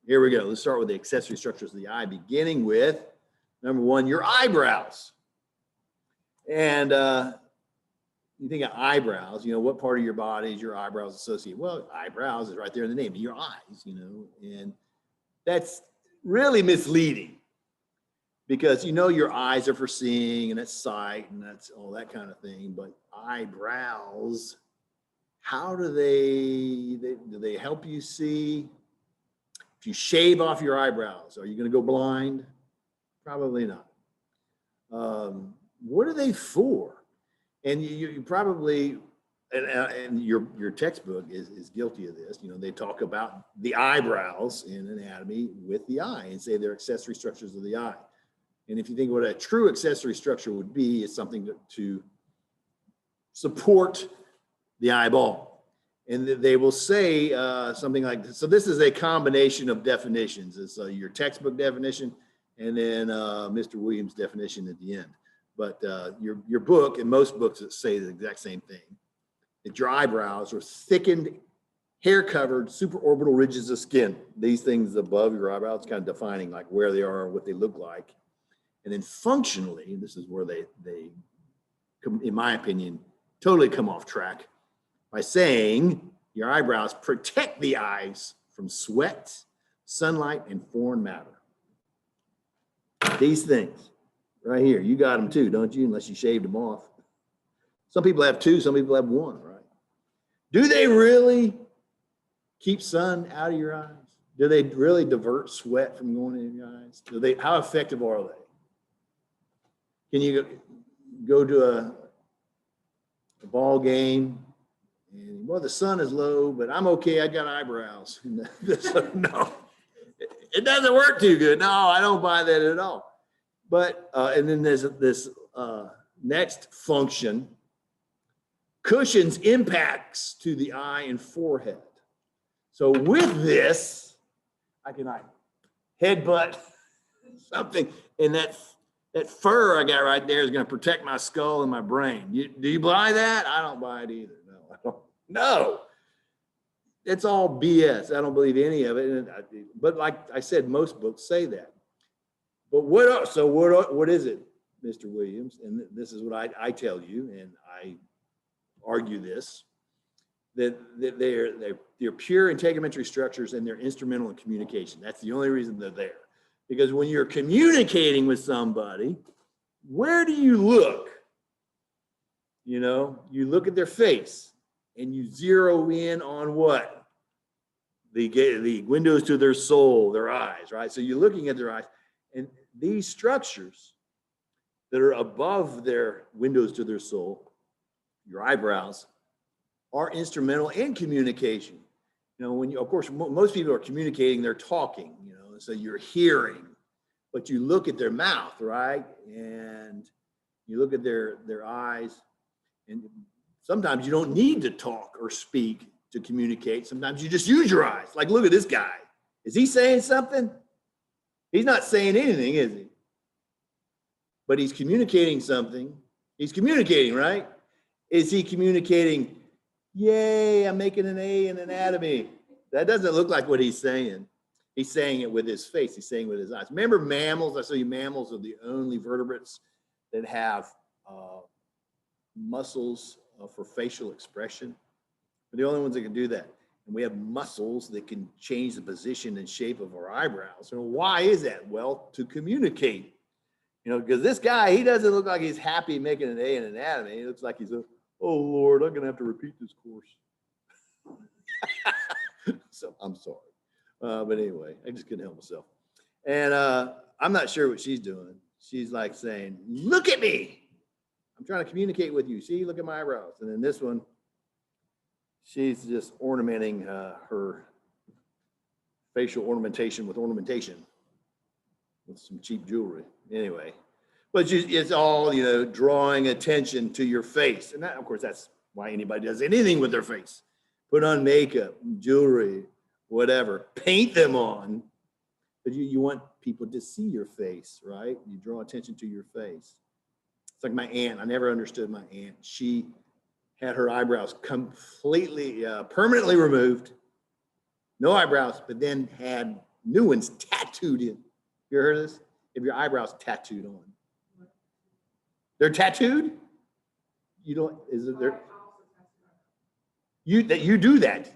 here we go. Let's start with the accessory structures of the eye, beginning with number 1, your eyebrows. And you think of eyebrows, you know, what part of your body is your eyebrows associated? Well, eyebrows is right there in the name, your eyes, you know, and that's really misleading, because you know your eyes are for seeing, and that's sight, and that's all that kind of thing. But eyebrows, how do they help you see? If you shave off your eyebrows, are you going to go blind? Probably not. What are they for? And you probably, and your textbook is guilty of this. You know, they talk about the eyebrows in anatomy with the eye and say they're accessory structures of the eye. And if you think what a true accessory structure would be, it's something to support the eyeball. And they will say something like this. So this is a combination of definitions. It's your textbook definition and then Mr. Williams' definition at the end. But your book and most books that say the exact same thing, that your eyebrows are thickened, hair-covered, supraorbital ridges of skin. These things above your eyebrows, kind of defining like where they are, what they look like. And then functionally, this is where they in my opinion, totally come off track by saying your eyebrows protect the eyes from sweat, sunlight, and foreign matter. These things right here, you got them too, don't you? Unless you shaved them off. Some people have two, some people have one, right? Do they really keep sun out of your eyes? Do they really divert sweat from going into your eyes? How effective are they? Can you go to a ball game and, well, the sun is low, but I'm okay, I got eyebrows. No, it doesn't work too good. No, I don't buy that at all. But, and then there's this next function, cushions impacts to the eye and forehead. So with this, I can headbutt something, and that fur I got right there is going to protect my skull and my brain. Do you buy that? I don't buy it either. No, I don't. No, it's all BS. I don't believe any of it. But like I said, most books say that. But what else? So what is it, Mr. Williams? And this is what I tell you, and I argue this, that they're pure integumentary structures and they're instrumental in communication. That's the only reason they're there. Because when you're communicating with somebody, where do you look? You know, you look at their face and you zero in on what? The windows to their soul, their eyes, right? So you're looking at their eyes, and these structures that are above their windows to their soul, your eyebrows, are instrumental in communication. You know, when you, of course, most people are communicating, they're talking, you know, so you're hearing, but you look at their mouth, right? And you look at their eyes, and sometimes you don't need to talk or speak to communicate. Sometimes you just use your eyes. Like, look at this guy. Is he saying something? He's not saying anything, is he? But he's communicating something. He's communicating, right? Is he communicating, yay, I'm making an A in anatomy? That doesn't look like what he's saying. He's saying it with his face. He's saying it with his eyes. Remember mammals? I tell you, mammals are the only vertebrates that have muscles for facial expression. We're the only ones that can do that. And we have muscles that can change the position and shape of our eyebrows. And why is that? Well, to communicate. You know, because this guy, he doesn't look like he's happy making an A in anatomy. He looks like he's oh Lord, I'm gonna have to repeat this course. So I'm sorry. But anyway, I just couldn't help myself. And I'm not sure what she's doing. She's like saying, look at me. I'm trying to communicate with you. See, look at my eyebrows. And then this one, she's just ornamenting her facial ornamentation with some cheap jewelry. Anyway, but it's all, you know, drawing attention to your face. And that, of course, that's why anybody does anything with their face. Put on makeup, jewelry, whatever, paint them on. But you want people to see your face, right? You draw attention to your face. It's like my aunt. I never understood my aunt. She had her eyebrows completely, permanently removed, no eyebrows, but then had new ones tattooed in. You ever heard of this? If your eyebrows tattooed on. They're tattooed? You don't, is it there? You do that.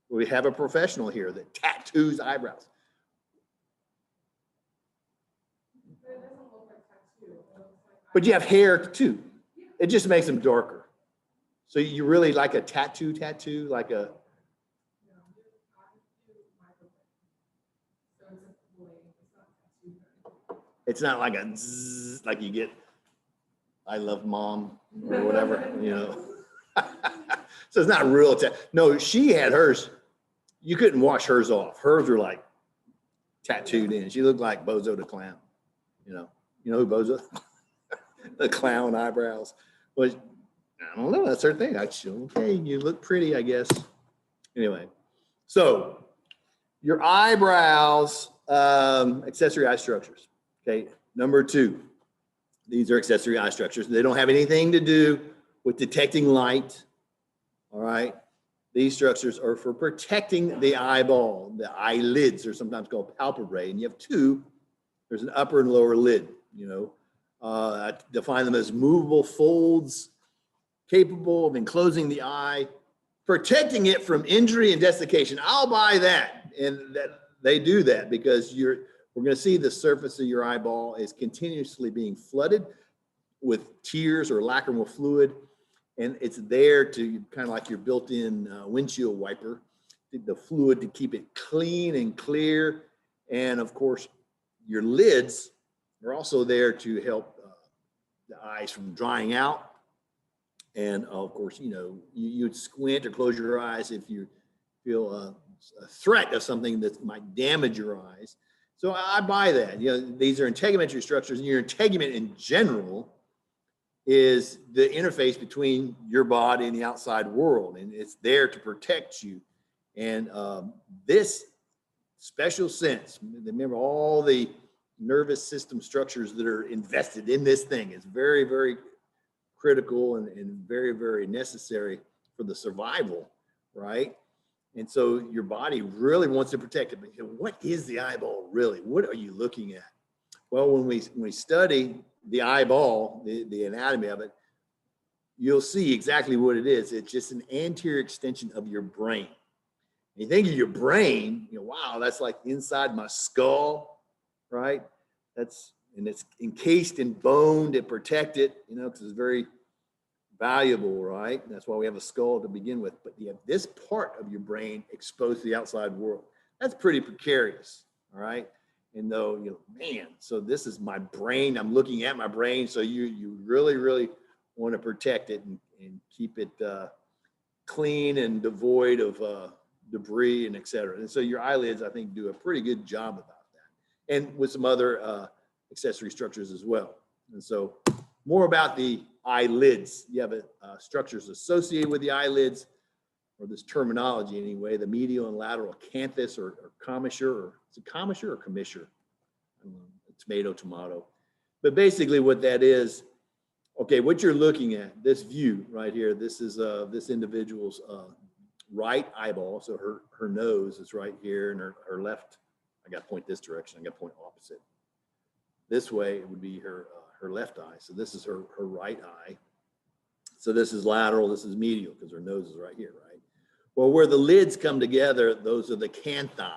We have a professional here that tattoos eyebrows. But you have hair too. It just makes them darker. So you really like a tattoo, like a. It's not like a zzz, like you get, I love mom or whatever, you know. So it's not real. No, she had hers. You couldn't wash hers off. Hers were like tattooed in. She looked like Bozo the Clown. You know who Bozo? The clown eyebrows. But I don't know. That's her thing. Okay, you look pretty, I guess. Anyway, so your eyebrows, accessory eye structures. Okay, number 2. These are accessory eye structures. They don't have anything to do with detecting light. All right. These structures are for protecting the eyeball. The eyelids are sometimes called palpebrae, and you have 2. There's an upper and lower lid. I define them as movable folds capable of enclosing the eye, protecting it from injury and desiccation. I'll buy that, and that they do that because we're going to see the surface of your eyeball is continuously being flooded with tears or lacrimal fluid, and it's there to kind of like your built-in windshield wiper, the fluid to keep it clean and clear. And of course, your lids are also there to help the eyes from drying out. And of course, you'd squint or close your eyes if you feel a threat of something that might damage your eyes. So I buy that. These are integumentary structures, and your integument in general is the interface between your body and the outside world, and it's there to protect you. And this special sense, remember all the nervous system structures that are invested in this thing, is very, very critical and very, very necessary for the survival, right? And so your body really wants to protect it. But what is the eyeball really? What are you looking at? Well, when we study the eyeball, the anatomy of it, you'll see exactly what it is. It's just an anterior extension of your brain. You think of your brain, wow, that's like inside my skull, right? And it's encased in bone to protect it, because it's very valuable, right? That's why we have a skull to begin with. But you have this part of your brain exposed to the outside world. That's pretty precarious, all right? And though, so this is my brain. I'm looking at my brain. So you really, really want to protect it and keep it clean and devoid of debris and et cetera. And so your eyelids, I think, do a pretty good job about that. And with some other accessory structures as well. And so more about the eyelids. You have structures associated with the eyelids, or this terminology anyway, the medial and lateral canthus or commissure, or is it commissure or commissure? I don't know, tomato. But basically what that is, okay, what you're looking at, this view right here, this is this individual's right eyeball. So her nose is right here, and her left, I got to point this direction, I got to point opposite. This way it would be her left eye. So this is her right eye. So this is lateral, this is medial, because her nose is right here, right? Well, where the lids come together, those are the canthi.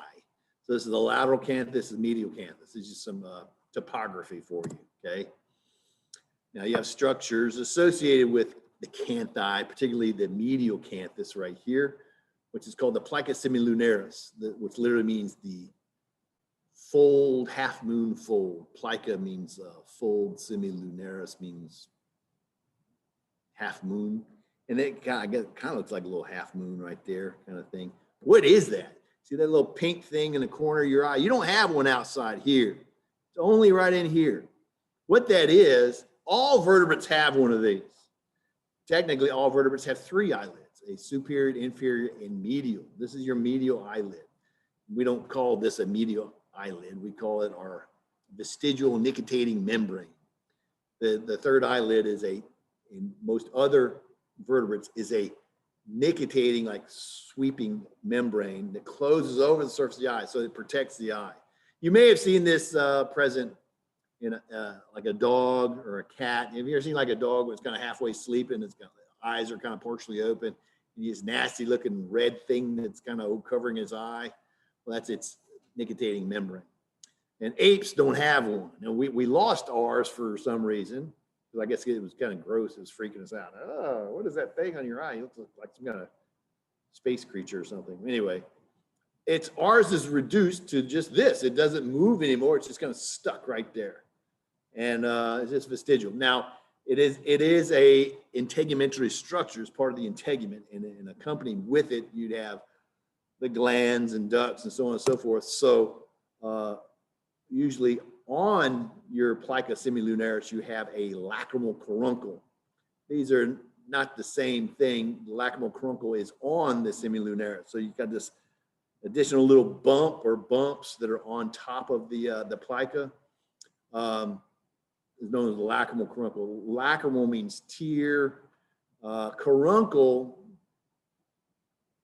So this is the lateral canthus, this is medial canthus. This is just some topography for you, okay? Now you have structures associated with the canthi, particularly the medial canthus right here, which is called the plica semilunaris, which literally means the fold, half moon fold. Plica means fold, semilunaris means half moon. And it kind of looks like a little half moon right there kind of thing. What is that? See that little pink thing in the corner of your eye? You don't have one outside here. It's only right in here. What that is, all vertebrates have one of these. Technically, all vertebrates have 3 eyelids, a superior, inferior, and medial. This is your medial eyelid. We don't call this a medial eyelid. We call it our vestigial nictitating membrane. The third eyelid is in most other vertebrates, is a nictitating, like sweeping membrane that closes over the surface of the eye, so it protects the eye. You may have seen this present in like a dog or a cat. Have you ever seen like a dog that's kind of halfway sleeping? Its eyes are kind of partially open. And this nasty looking red thing that's kind of covering his eye. Well, that's its nictitating membrane. And apes don't have one. And we lost ours for some reason. Because I guess it was kind of gross. It was freaking us out. Oh, what is that thing on your eye? It looks like some kind of space creature or something. Anyway, ours is reduced to just this. It doesn't move anymore. It's just kind of stuck right there. And it's just vestigial. Now, it is a integumentary structure as part of the integument. And accompanied with it, you'd have the glands and ducts and so on and so forth. So usually on your plica semilunaris, you have a lacrimal caruncle. These are not the same thing. The lacrimal caruncle is on the semilunaris. So you've got this additional little bump or bumps that are on top of the plica. Is known as the lacrimal caruncle. Lacrimal means tear. Caruncle,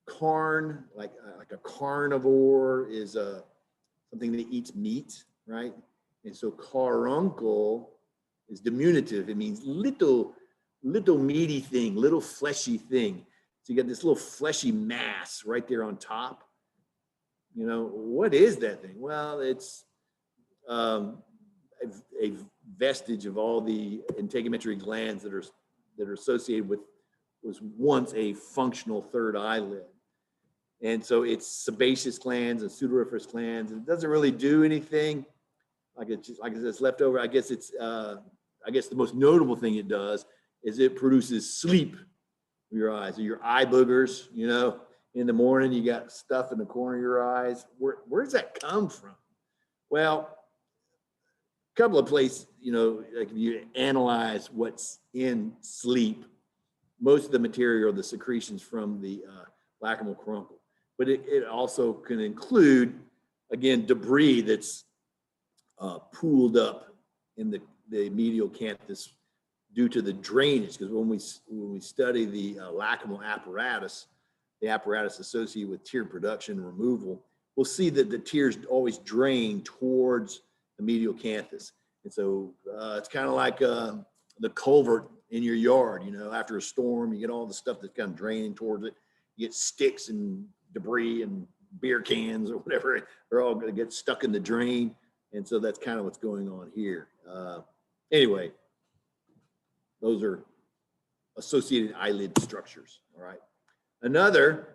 carn, like a carnivore is something that eats meat, right? And so caruncle is diminutive. It means little meaty thing, little fleshy thing. So you got this little fleshy mass right there on top. You know, what is that thing? Well, it's a vestige of all the integumentary glands that are associated with was once a functional third eyelid. And so it's sebaceous glands and sudoriferous glands. And it doesn't really do anything. Like it's left over. I guess the most notable thing it does is it produces sleep in your eyes. So your eye boogers, you know, in the morning you got stuff in the corner of your eyes. Where does that come from? Well, a couple of places, you know, like if you analyze what's in sleep, most of the material are the secretions from the lacrimal caruncle. But it also can include, again, debris that's pooled up in the medial canthus due to the drainage. Because when we study the lacrimal apparatus, the apparatus associated with tear production and removal, we'll see that the tears always drain towards the medial canthus. And so it's kind of like the culvert in your yard, you know, after a storm, you get all the stuff that's kind of draining towards it. You get sticks and debris and beer cans or whatever, they're all going to get stuck in the drain. And so that's kind of what's going on here. Anyway, those are associated eyelid structures, all right? Another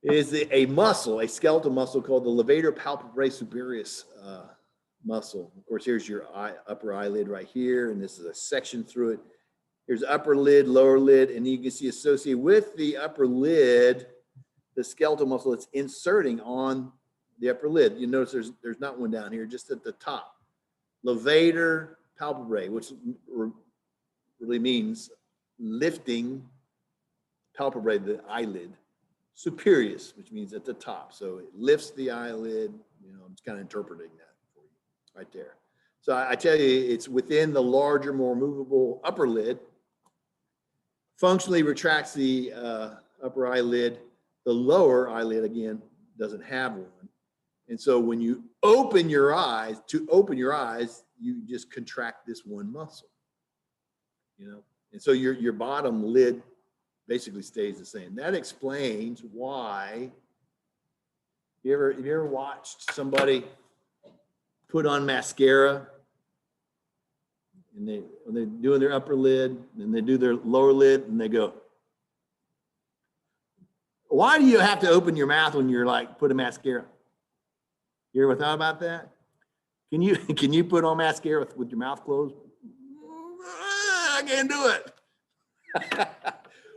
is a muscle, a skeletal muscle called the levator palpebrae superius muscle. Of course, here's your upper eyelid right here, and this is a section through it. Here's upper lid, lower lid, and you can see associated with the upper lid, the skeletal muscle that's inserting on the upper lid. You notice there's not one down here, just at the top. Levator palpebrae, which really means lifting palpebrae, the eyelid, superius, which means at the top. So it lifts the eyelid. You know, I'm just kind of interpreting that for you right there. So I tell you, it's within the larger, more movable upper lid. Functionally retracts the upper eyelid. The lower eyelid, again, doesn't have one. And so when you open your eyes, you just contract this one muscle, you know? And so your bottom lid basically stays the same. That explains why, have you ever watched somebody put on mascara and when they're doing their upper lid and they do their lower lid and they go, why do you have to open your mouth when you're like putting mascara? You ever thought about that? Can you put on mascara with your mouth closed? I can't do it.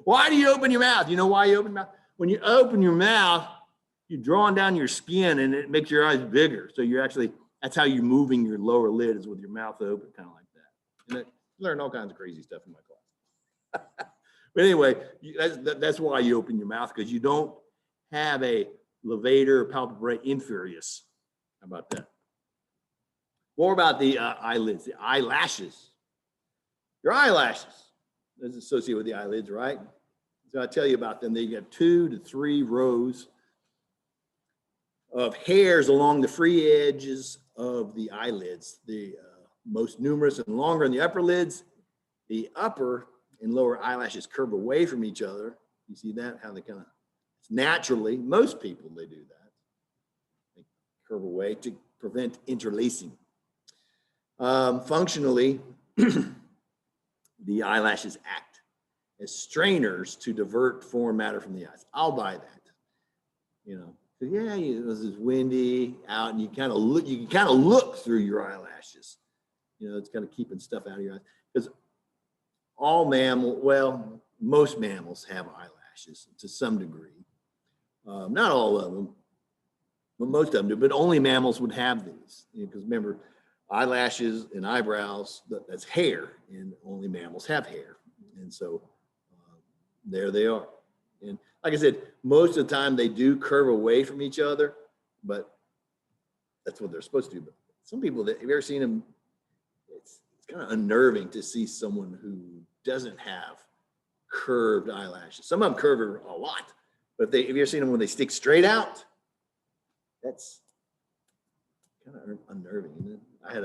Why do you open your mouth? You know why you open your mouth? When you open your mouth, you're drawing down your skin and it makes your eyes bigger. So that's how you're moving your lower lid, is with your mouth open, kind of like that. And I learned all kinds of crazy stuff in my class. But anyway, that's why you open your mouth, because you don't have a levator palpebrae inferius. How about that? More about the eyelids, the eyelashes. Your eyelashes is associated with the eyelids, right? So I'll tell you about them. They have 2 to 3 rows of hairs along the free edges of the eyelids. The most numerous and longer in the upper lids. The upper and lower eyelashes curve away from each other. You see that? How they kind of, naturally, most people, they do that. They curve away to prevent interlacing. Functionally, the eyelashes act as strainers to divert foreign matter from the eyes. I'll buy that. You know, yeah, this is windy out, and you can kind of look through your eyelashes. You know, it's kind of keeping stuff out of your eyes. Because most mammals have eyelashes to some degree. Not all of them, but most of them do. But only mammals would have these. Because remember, eyelashes and eyebrows, that's hair, and only mammals have hair. And so there they are. And like I said, most of the time they do curve away from each other, but that's what they're supposed to do. But some people that have you ever seen them, it's kind of unnerving to see someone who doesn't have curved eyelashes. Some of them curve a lot, but have you ever seen them when they stick straight out? That's kind of unnerving, isn't it? I had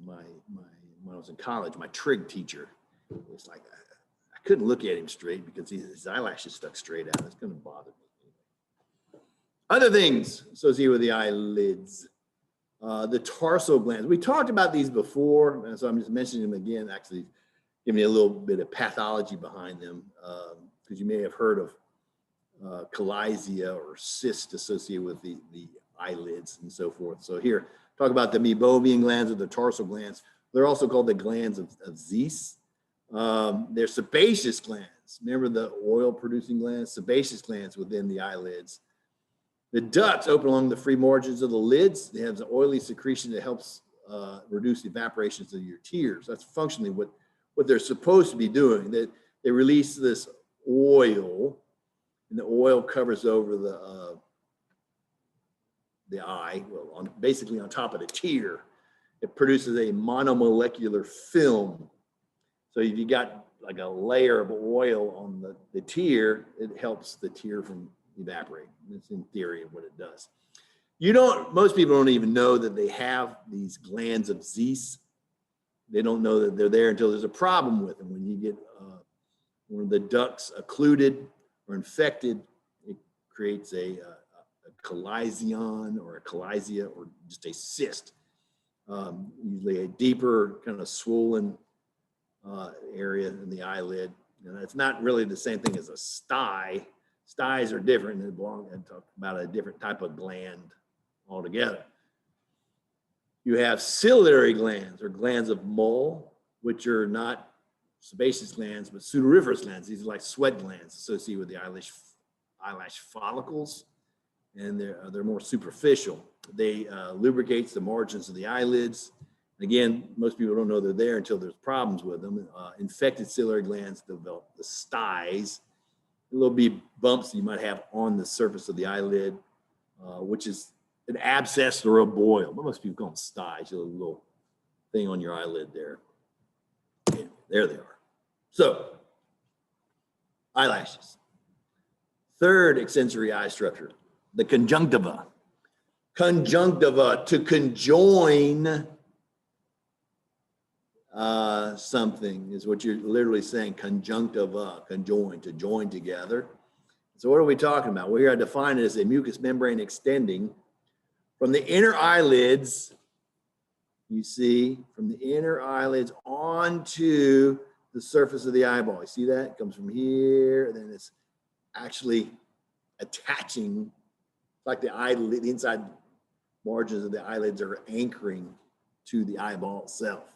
when I was in college, my trig teacher, it's like I couldn't look at him straight because his eyelashes stuck straight out. It's going to bother me. Other things associated with the eyelids, the tarsal glands. We talked about these before, and so I'm just mentioning them again, actually giving you a little bit of pathology behind them, because you may have heard of chalaisia or cyst associated with the eyelids and so forth. So here, talk about the meibomian glands or the tarsal glands. They're also called the glands of Zeiss. They're sebaceous glands. Remember the oil-producing glands? Sebaceous glands within the eyelids. The ducts open along the free margins of the lids. They have the oily secretion that helps reduce the evaporations of your tears. That's functionally what they're supposed to be doing. That they release this oil, and the oil covers over the eye, well, basically on top of the tear. It produces a monomolecular film. So if you got like a layer of oil on the tear, it helps the tear from evaporating. That's in theory what it does. Most people don't even know that they have these glands of Zeiss. They don't know that they're there until there's a problem with them. When you get one of the ducts occluded or infected, it creates a chalazion or a chalaisia or just a cyst, usually a deeper kind of swollen area in the eyelid. And it's not really the same thing as a sty. Styes are different and belong and talk about a different type of gland altogether. You have ciliary glands or glands of Moll, which are not sebaceous glands, but sudoriferous glands. These are like sweat glands associated with the eyelash follicles, and they're more superficial. They lubricates the margins of the eyelids. Again, most people don't know they're there until there's problems with them. Infected ciliary glands develop the styes, little bit bumps you might have on the surface of the eyelid, which is an abscess or a boil. But most people call them styes, a little thing on your eyelid there. And there they are. So, eyelashes. Third accessory eye structure, the conjunctiva. Conjunctiva, to conjoin something is what you're literally saying. Conjunctiva, conjoin, to join together. So what are we talking about? Well, here I define it as a mucous membrane extending from the inner eyelids, you see, from the inner eyelids onto the surface of the eyeball. You see that? It comes from here, and then it's actually attaching, like the eyelid, the inside margins of the eyelids are anchoring to the eyeball itself.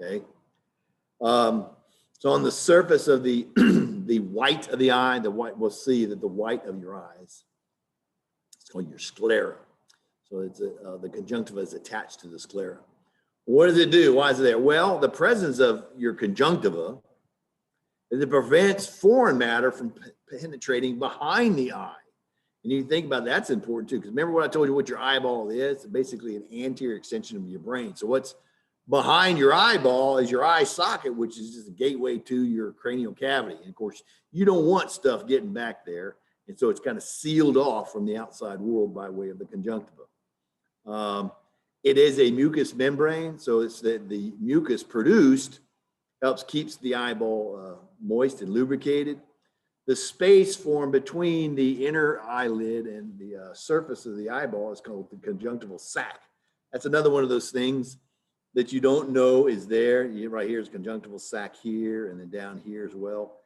Okay. So on the surface of the the white of the eye, we'll see that the white of your eyes, it's called your sclera. So it's the conjunctiva is attached to the sclera. What does it do? Why is it there? Well, the presence of your conjunctiva is it prevents foreign matter from penetrating behind the eye. And you think about that, that's important too, because remember what I told you what your eyeball is? It's basically an anterior extension of your brain. So what's behind your eyeball is your eye socket, which is just a gateway to your cranial cavity. And of course, you don't want stuff getting back there. And so it's kind of sealed off from the outside world by way of the conjunctiva. It is a mucous membrane. So it's that the mucus produced keeps the eyeball moist and lubricated. The space formed between the inner eyelid and the surface of the eyeball is called the conjunctival sac. That's another one of those things that you don't know is there. Right here is conjunctival sac here, and then down here as well.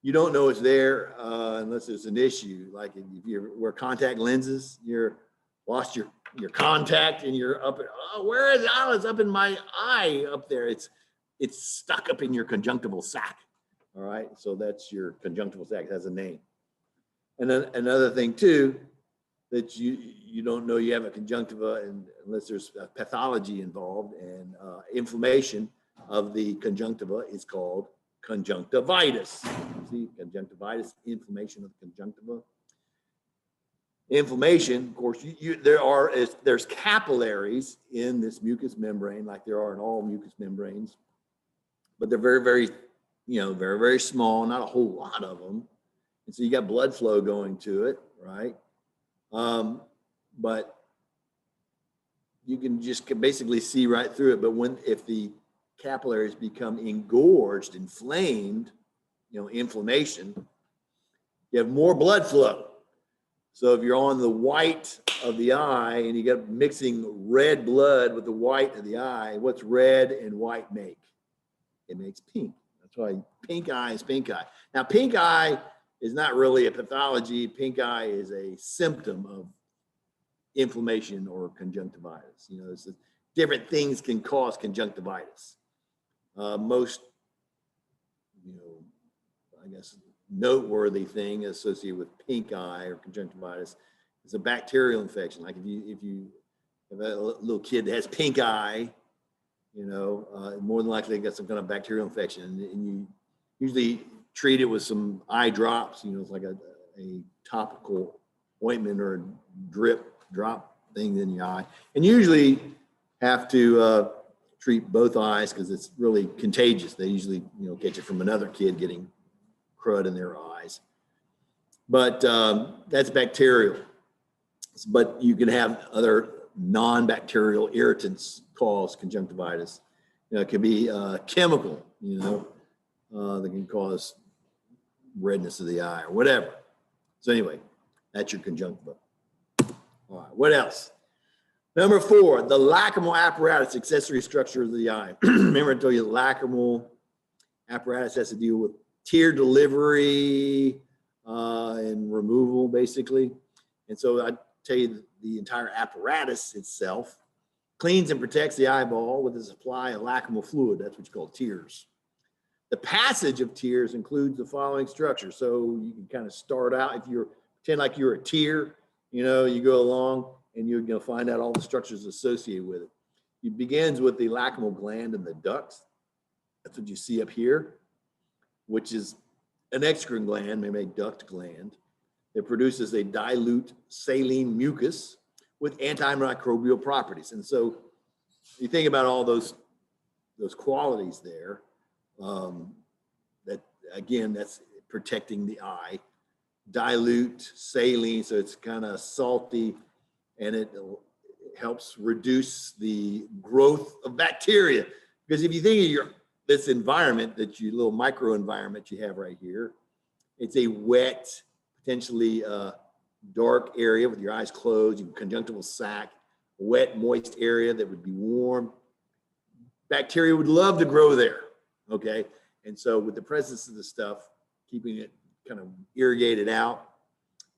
You don't know it's there unless there's an issue. Like if you wear contact lenses, you're lost your contact, and you're up. Where is it? Oh, it's up in my eye up there. It's stuck up in your conjunctival sac. All right, so that's your conjunctival sac. It has a name. And then another thing too, that you don't know you have a conjunctiva unless there's a pathology involved, and inflammation of the conjunctiva is called conjunctivitis. See, conjunctivitis, inflammation of the conjunctiva. Inflammation, of course, there's capillaries in this mucous membrane, like there are in all mucous membranes, but they're very, very, very, very small, not a whole lot of them. And so you got blood flow going to it, right? But you can just basically see right through it. But if the capillaries become engorged, inflamed, inflammation, you have more blood flow. So if you're on the white of the eye and you get mixing red blood with the white of the eye, what's red and white make? It makes pink. That's why pink eye is pink eye. Now, pink eye is not really a pathology. Pink eye is a symptom of inflammation or conjunctivitis. Different things can cause conjunctivitis. Most, I guess, noteworthy thing associated with pink eye or conjunctivitis is a bacterial infection. Like if you have a little kid that has pink eye, more than likely they got some kind of bacterial infection, and you usually treat it with some eye drops. It's like a topical ointment or a drop thing in your eye, and usually have to treat both eyes because it's really contagious. They usually get you from another kid getting crud in their eyes, but that's bacterial. But you can have other non-bacterial irritants cause conjunctivitis. It can be chemical, that can cause redness of the eye or whatever. So anyway, that's your conjunctiva. All right, what else? Number 4, the lacrimal apparatus, accessory structure of the eye. Remember I told you the lacrimal apparatus has to deal with tear delivery and removal, basically. And so I tell you the entire apparatus itself cleans and protects the eyeball with a supply of lacrimal fluid. That's what you call tears. The passage of tears includes the following structure. So you can kind of start out, if you pretend like you're a tear, you go along and you're going to find out all the structures associated with it. It begins with the lacrimal gland and the ducts. That's what you see up here, which is an exocrine gland, maybe a duct gland. It produces a dilute saline mucus with antimicrobial properties. And so you think about all those qualities there, that again, that's protecting the eye. Dilute, saline, so it's kind of salty, and it helps reduce the growth of bacteria. Because if you think of this environment, little microenvironment you have right here, it's a wet, potentially dark area with your eyes closed, your conjunctival sac, wet, moist area that would be warm. Bacteria would love to grow there, okay? And so with the presence of the stuff, keeping it kind of irrigated out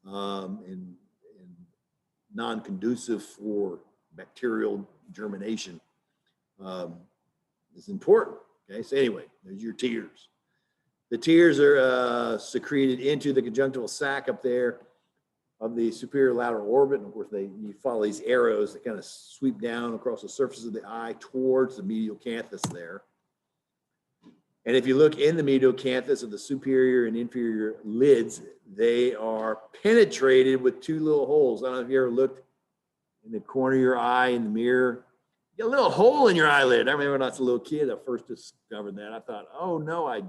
and non-conducive for bacterial germination is important, okay? So anyway, there's your tears. The tears are secreted into the conjunctival sac up there of the superior lateral orbit. And of course, you follow these arrows that kind of sweep down across the surface of the eye towards the medial canthus there. And if you look in the medial canthus of the superior and inferior lids, they are penetrated with 2 little holes. I don't know if you ever looked in the corner of your eye in the mirror. You got a little hole in your eyelid. I remember when I was a little kid, I first discovered that. I thought, oh no, I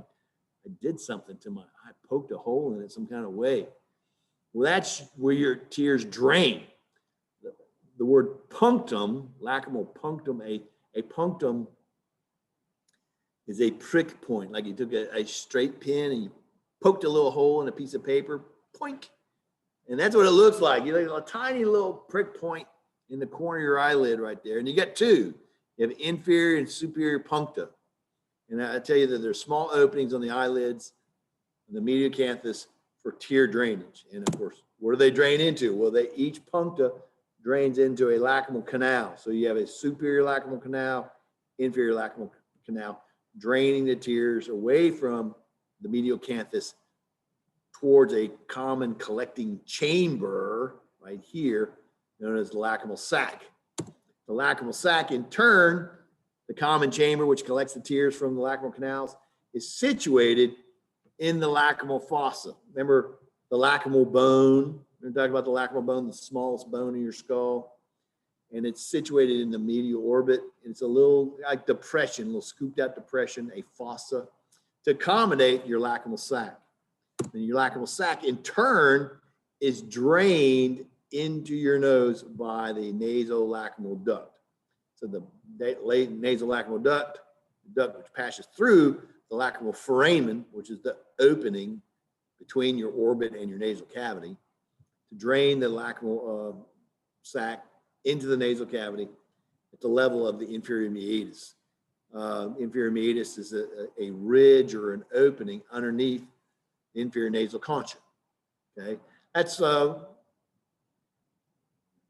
did something to my eye, poked a hole in it some kind of way. Well, that's where your tears drain. The word punctum, lacrimal punctum, a punctum is a prick point. Like you took a straight pin and you poked a little hole in a piece of paper, poink. And that's what it looks like. You have a tiny little prick point in the corner of your eyelid right there. And you got 2. You have inferior and superior puncta. And I tell you that there's small openings on the eyelids and the medial canthus for tear drainage. And of course, what do they drain into? Well, each puncta drains into a lacrimal canal. So you have a superior lacrimal canal, inferior lacrimal canal, draining the tears away from the medial canthus towards a common collecting chamber right here, known as the lacrimal sac. The lacrimal sac, in turn, the common chamber which collects the tears from the lacrimal canals, is situated in the lacrimal fossa. Remember the lacrimal bone? We're talking about the lacrimal bone, the smallest bone in your skull. And it's situated in the medial orbit. It's a little like depression, a little scooped out depression, a fossa, to accommodate your lacrimal sac. And your lacrimal sac, in turn, is drained into your nose by the nasolacrimal duct. So the nasolacrimal duct, which passes through the lacrimal foramen, which is the opening between your orbit and your nasal cavity, to drain the lacrimal sac into the nasal cavity at the level of the inferior meatus. Inferior meatus is a ridge or an opening underneath the inferior nasal concha. Okay, that's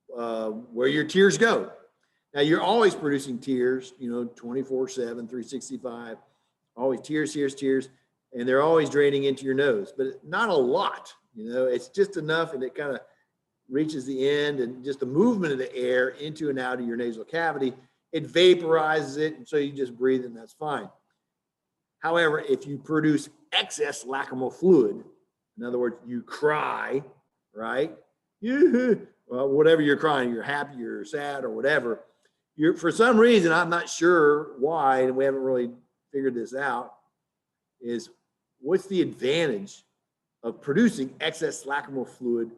where your tears go. Now you're always producing tears, 24/7, 365, always tears, and they're always draining into your nose, but not a lot. It's just enough, and it kind of reaches the end, and just the movement of the air into and out of your nasal cavity, it vaporizes it, and so you just breathe it, and that's fine. However, if you produce excess lacrimal fluid, in other words, you cry, right? Well, whatever you're crying, you're happy, you're sad, or whatever. For some reason, I'm not sure why, and we haven't really figured this out, is what's the advantage of producing excess lacrimal fluid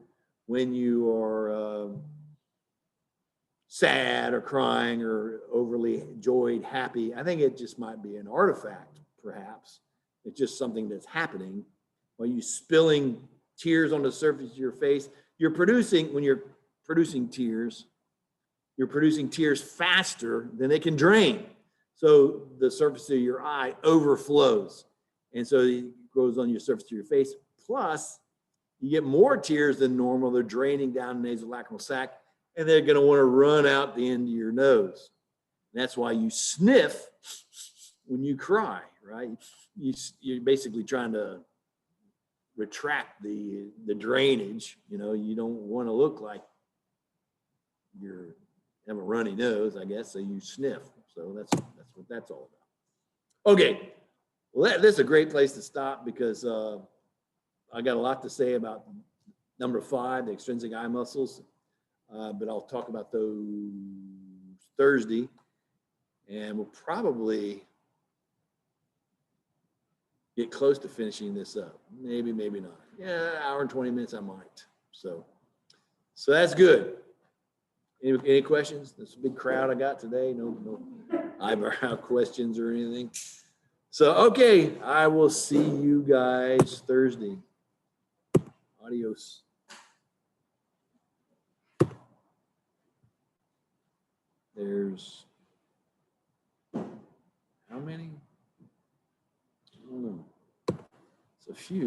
when you are sad or crying or overly joyed, happy? I think it just might be an artifact, perhaps. It's just something that's happening. While you spilling tears on the surface of your face, when you're producing tears, you're producing tears faster than they can drain. So the surface of your eye overflows. And so it goes on your surface of your face. Plus, you get more tears than normal. They're draining down the nasolacrimal sac, and they're going to want to run out the end of your nose. And that's why you sniff when you cry, right? You're basically trying to retract the drainage. You don't want to look like you have a runny nose, I guess, so you sniff. So that's what that's all about. Okay, well, this is a great place to stop because I got a lot to say about number 5, the extrinsic eye muscles, but I'll talk about those Thursday, and we'll probably get close to finishing this up. Maybe not. Yeah, an hour and 20 minutes I might. So that's good. Any questions? This big crowd I got today. No eyebrow questions or anything. So, okay, I will see you guys Thursday. Adios. There's how many? I don't know. It's a few.